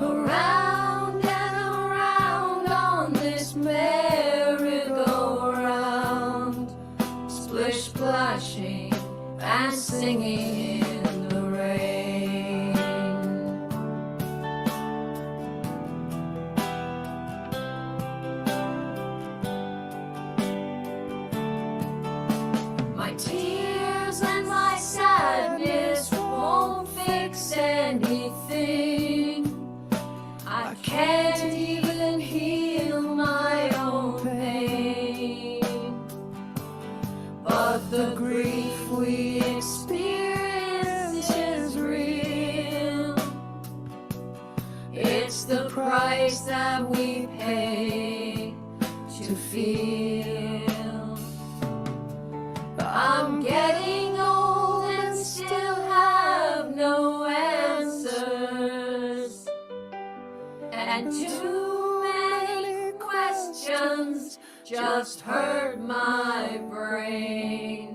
Around and around on this merry-go-round, splish splashing and singing in the rain. My tears and my sadness won't fix anything. I can't even heal my own pain. But the grief we experience is real. It's the price that we pay to feel. I'm getting old and still have no answers, and too many questions just hurt my brain.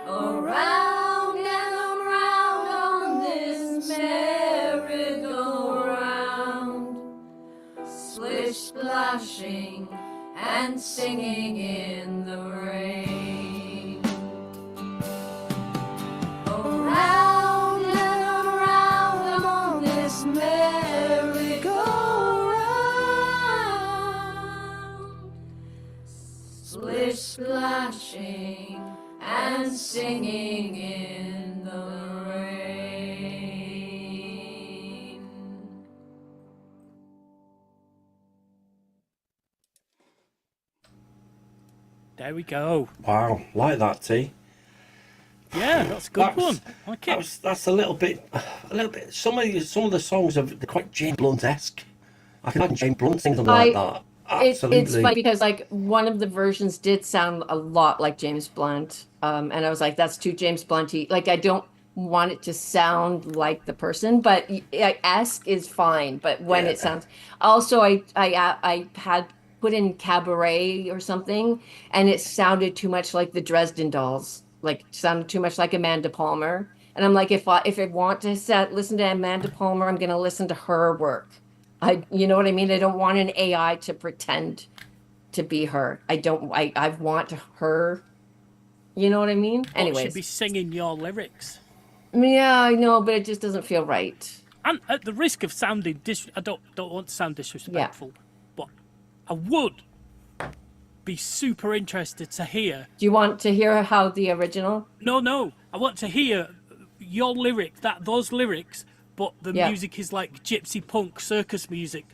Around and around on this merry-go-round, splish splashing and singing in the rain. Around and around on this merry-go-round, splish splashing and singing in the rain. There we go. Wow, like that, T. Yeah, that's a good one. Like it. That's a little bit. Some of the songs are quite James Blunt-esque. I can imagine James Blunt singing something like that. Absolutely. It's funny because like one of the versions did sound a lot like James Blunt, and I was like, that's too James Blunty. Like I don't want it to sound like the person, but esque is fine. But when it sounds, also I had put in Cabaret or something, and it sounded too much like the Dresden Dolls. Like sounded too much like Amanda Palmer, and I'm like, if I want to listen to Amanda Palmer, I'm going to listen to her work. You know what I mean? I don't want an AI to pretend to be her. I want her. You know what I mean? Anyways, should be singing your lyrics. Yeah, I know, but it just doesn't feel right. And at the risk of sounding I don't want to sound disrespectful, but I would be super interested to hear. Do you want to hear how the original? No. I want to hear your lyric, those lyrics, but the music is like gypsy punk circus music.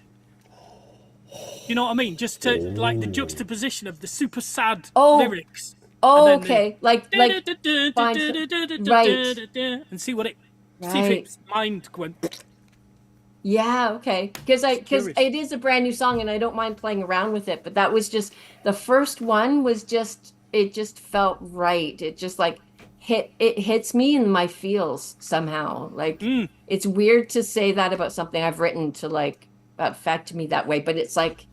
You know what I mean? Just to like the juxtaposition of the super sad lyrics. Oh, okay. Like right. And see what see if its mind went. Yeah, okay. Because it is a brand new song and I don't mind playing around with it, but that was just the first one was just it just felt right. It just like hits me in my feels somehow. Like it's weird to say that about something I've written to like affect me that way, but it's like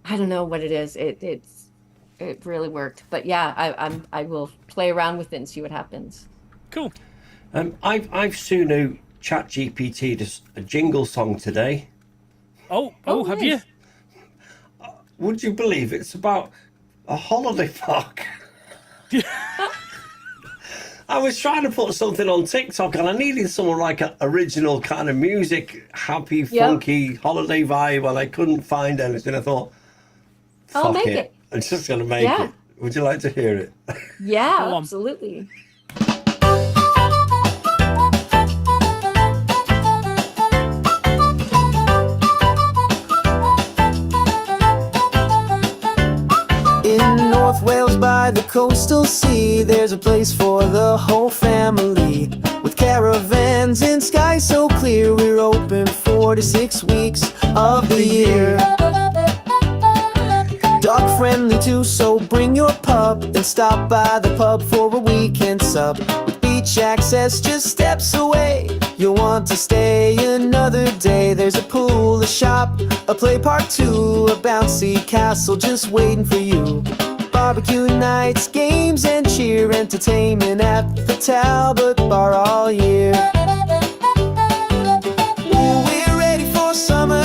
I don't know what it is. It really worked. But yeah, I will play around with it and see what happens. Cool. I've Suno Chat GPT a jingle song today. Oh, have nice. you? Would you believe it's about a holiday park? I was trying to put something on TikTok and I needed someone like an original kind of music, happy, funky holiday vibe, and I couldn't find anything. I thought, I'll fuck make it. I'm just going to make it. Would you like to hear it? Yeah, absolutely. In North Wales by the coastal sea, there's a place for the whole family. With caravans and skies so clear, we're open 4 to 6 weeks of the year. Dog friendly too, so bring your pup and stop by the pub for a weekend sub. With beach access just steps away, you'll want to stay another day. There's a pool, a shop, a play park too, a bouncy castle just waiting for you. Barbecue nights, games and cheer, entertainment at the Talbot Bar all year. We're ready for summer,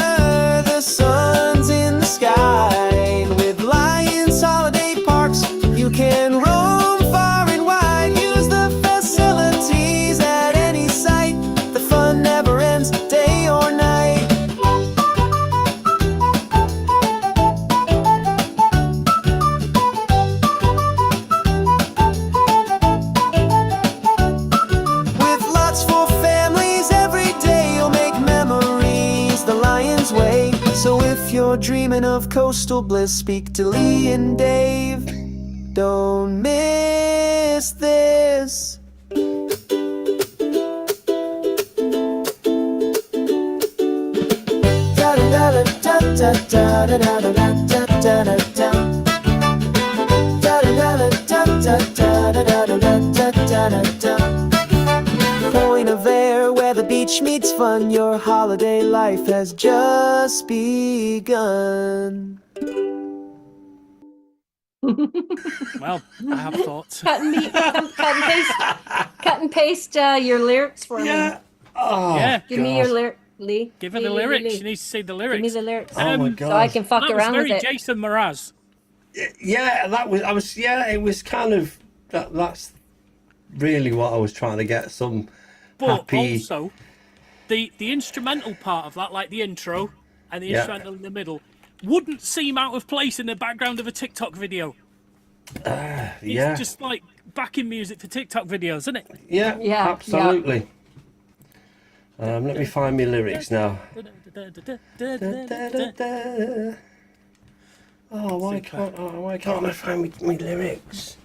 the sun's in the sky. With Lions Holiday Parks, you can roam far and wide. Use the facilities at any site. The fun never ends, day or night. With lots for families every day, you'll make memories the Lion's way. So if you're dreaming of coastal bliss, speak to Lee and Dave. Don't miss this. Point of Air, where the beach meets fun, your holiday life has just begun. Well, I have thoughts. Cut and paste your lyrics for me. Oh, Yeah. Give me your lyric, Lee. Give her Lee, the Lee, lyrics. Lee. She needs to see the lyrics. Give me the lyrics. Oh my God. So I can fuck That was around with very it. Jason Mraz. Yeah, it was kind of, that's really what I was trying to get, some But happy... also, the instrumental part of that, like the intro and the instrumental in the middle, wouldn't seem out of place in the background of a TikTok video. It's just like backing music for TikTok videos, isn't it? Yeah, absolutely. Let me find my lyrics now. Oh, why can't I find my lyrics?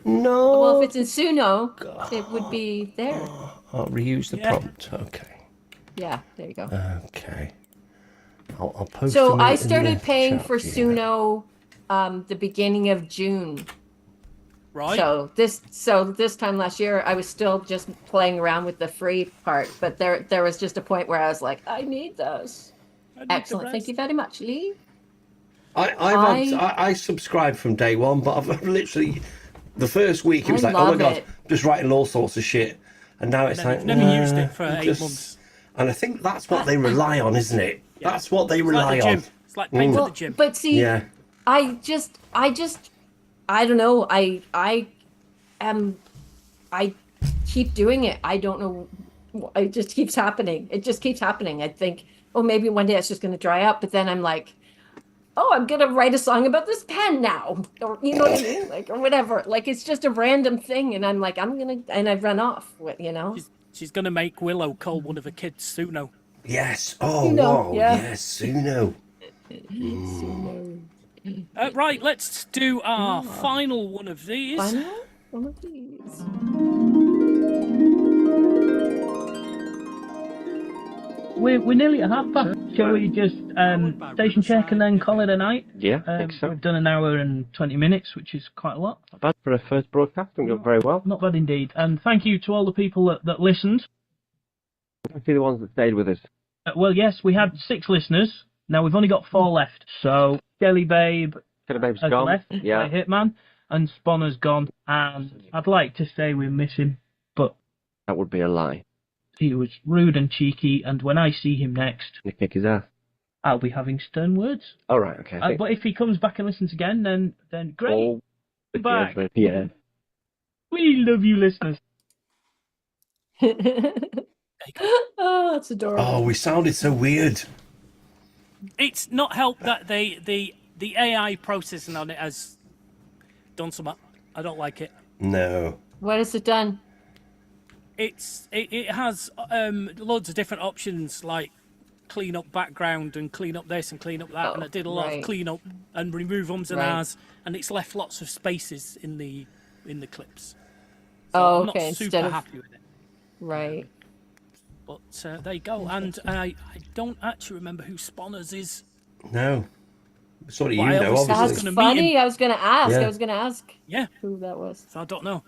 No. Well, if it's in Suno, it would be there. I'll reuse the prompt. Okay. Yeah, there you go. Okay. I'll post. So them I in started the paying chat for here. Suno the beginning of June. Right. So this time last year, I was still just playing around with the free part, but there was just a point where I was like, I need this. Excellent. Thank you very much, Lee. I subscribed from day one, but I've literally the first week it was I like, oh my love God, it. just writing all sorts of shit, and now it's like Never used it for 8 months. And I think that's what they rely on, isn't it? Yeah. That's what they It's rely like the on. gym. It's like paying for the gym. But see, Yeah. I don't know. I keep doing it. I don't know. It just keeps happening. It just keeps happening. I think, oh, maybe one day it's just going to dry up. But then I'm like, oh, I'm going to write a song about this pen now. Or, you know what I mean? Like, or whatever. Like, it's just a random thing. And I'm like, and I run off, you know? She's going to make Willow call one of her kids Suno. Yes. Oh, Suno, wow. yeah. Yes, Suno. Right, let's do our final one of these. Final one of these. we're nearly at half past. Shall we just station check and then call it a night? Yeah, I think so. We've done an hour and 20 minutes, which is quite a lot. Not bad for a first broadcast. We've done very well. Not bad indeed. And thank you to all the people that listened. I see the ones that stayed with us. Well, yes, we had 6 listeners. Now we've only got 4 left. So Jelly Babe Babe's has gone. left, Yeah. by Hitman, and Sponner's gone. And I'd like to say we miss him, but That would be a lie. he was rude and cheeky, and when I see him next, Gonna kick his ass. I'll be having stern words. All right, okay. But if he comes back and listens again, then great. Oh, Back. yeah. We love you, listeners. Oh, that's adorable. Oh, we sounded so weird. It's not helped that the AI processing on it has done something. I don't like it. No. What has it done? It has loads of different options like clean up background and clean up this and clean up that, and I did a lot of clean up and remove ums and ahs, and it's left lots of spaces in the clips. So I'm not super happy with it. Right. But there you go, and I don't actually remember who Sponners is. No. Sorry, Well, you know, obviously. That's funny. I was going to ask. Yeah. I was going to ask Yeah. who that was. So I don't know.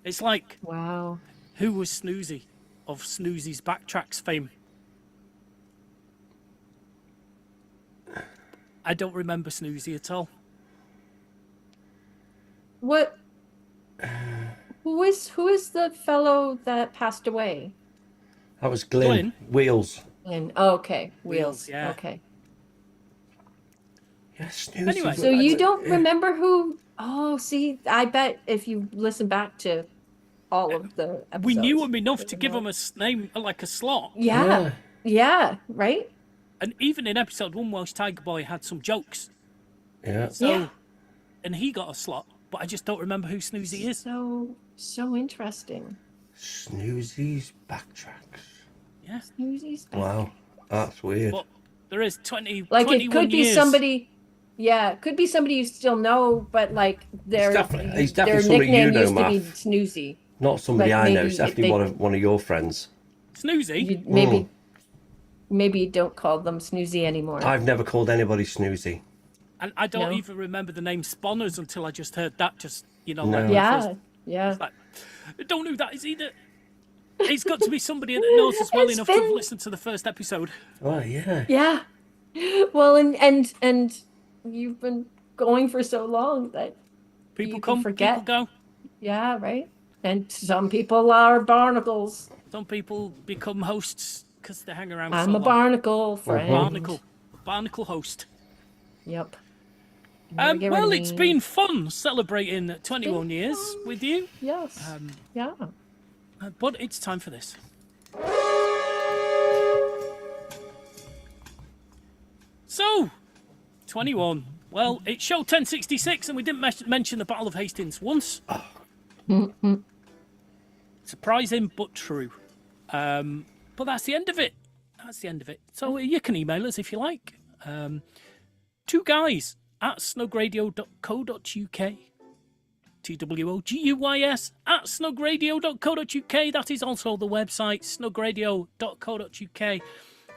It's like, wow, who was Snoozy of Snoozy's Backtracks fame? I don't remember Snoozy at all. What? Who is the fellow that passed away? That was Glyn. Wheels. And okay, Wheels. Yeah. Okay. Yes, Snoozy. Anyway. So you don't remember who? Oh, see, I bet if you listen back to all of the episodes, We knew him enough to give him a name, like a slot. Yeah, right? And even in episode 1, Welsh Tiger Boy had some jokes. Yeah. So, and he got a slot, but I just don't remember who Snoozy is. So interesting. Snoozy's Backtracks. Yeah. Snoozy's back. Wow. That's weird. But there is 20, Like 21 it could be years. somebody. Yeah, it could be somebody you still know, but like their he's definitely their somebody nickname you know, used to be Matt. Snoozy. Not somebody But I know. maybe It's definitely one of your friends. Snoozy? Maybe you don't call them Snoozy anymore. I've never called anybody Snoozy. And I don't No. even remember the name Sponners until I just heard that. Just, No. like Yeah. Like, I don't know who that is either. It's got to be somebody that knows us well enough to have listened to the first episode. Oh yeah. Yeah. Well, and you've been going for so long that People you come, can forget. people go. Yeah, right. And some people are barnacles. Some people become hosts because they hang around. I'm so a long. barnacle friend. Barnacle host. Yep. Well, it's been fun celebrating 21 years with you. Yes. Yeah. But it's time for this. So, 21. Well, it's show 1066, and we didn't mention the Battle of Hastings once. Surprising, but true. But that's the end of it. That's the end of it. So you can email us if you like. 2 guys at snugradio.co.uk. TWOGUYS at snugradio.co.uk. That is also the website, snugradio.co.uk,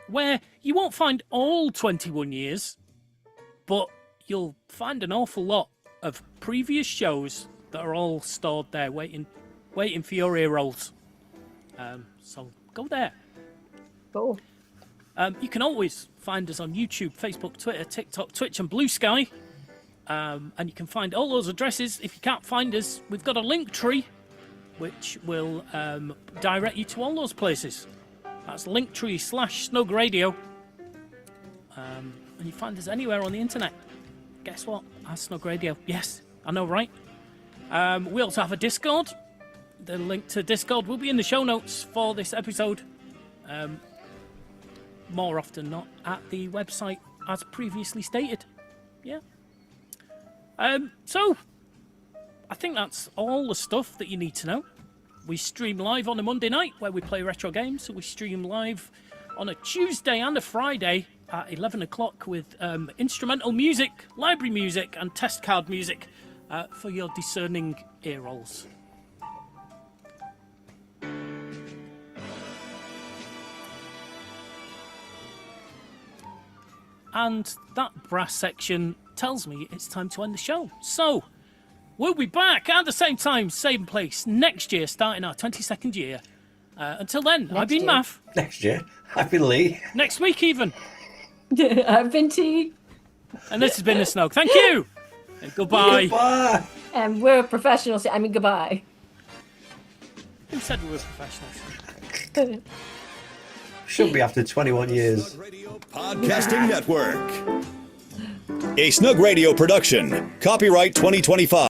where you won't find all 21 years, but you'll find an awful lot of previous shows that are all stored there, waiting for your ear rolls. So go there. Cool. You can always find us on YouTube, Facebook, Twitter, TikTok, Twitch, and Blue Sky. And you can find all those addresses. If you can't find us, we've got a link tree, which will direct you to all those places. That's linktree/Snug Radio. And you find us anywhere on the internet. Guess what? That's Snug Radio. Yes, I know, right? We also have a Discord. The link to Discord will be in the show notes for this episode. More often than not at the website as previously stated. Yeah. So I think that's all the stuff that you need to know. We stream live on a Monday night where we play retro games. So we stream live on a Tuesday and a Friday at 11 o'clock with instrumental music, library music, and test card music for your discerning ear rolls. And that brass section tells me it's time to end the show. So, we'll be back at the same time, same place, next year, starting our 22nd year. Until then, I've been Mav. Next year, I've been Lee. Next week, even. I've been T. And this has been the Snug. Thank you. And goodbye. Goodbye. And we're professionals. I mean, goodbye. Who said we were professionals? Should be after 21 years. Podcasting Network. A Snug Radio production. Copyright 2025.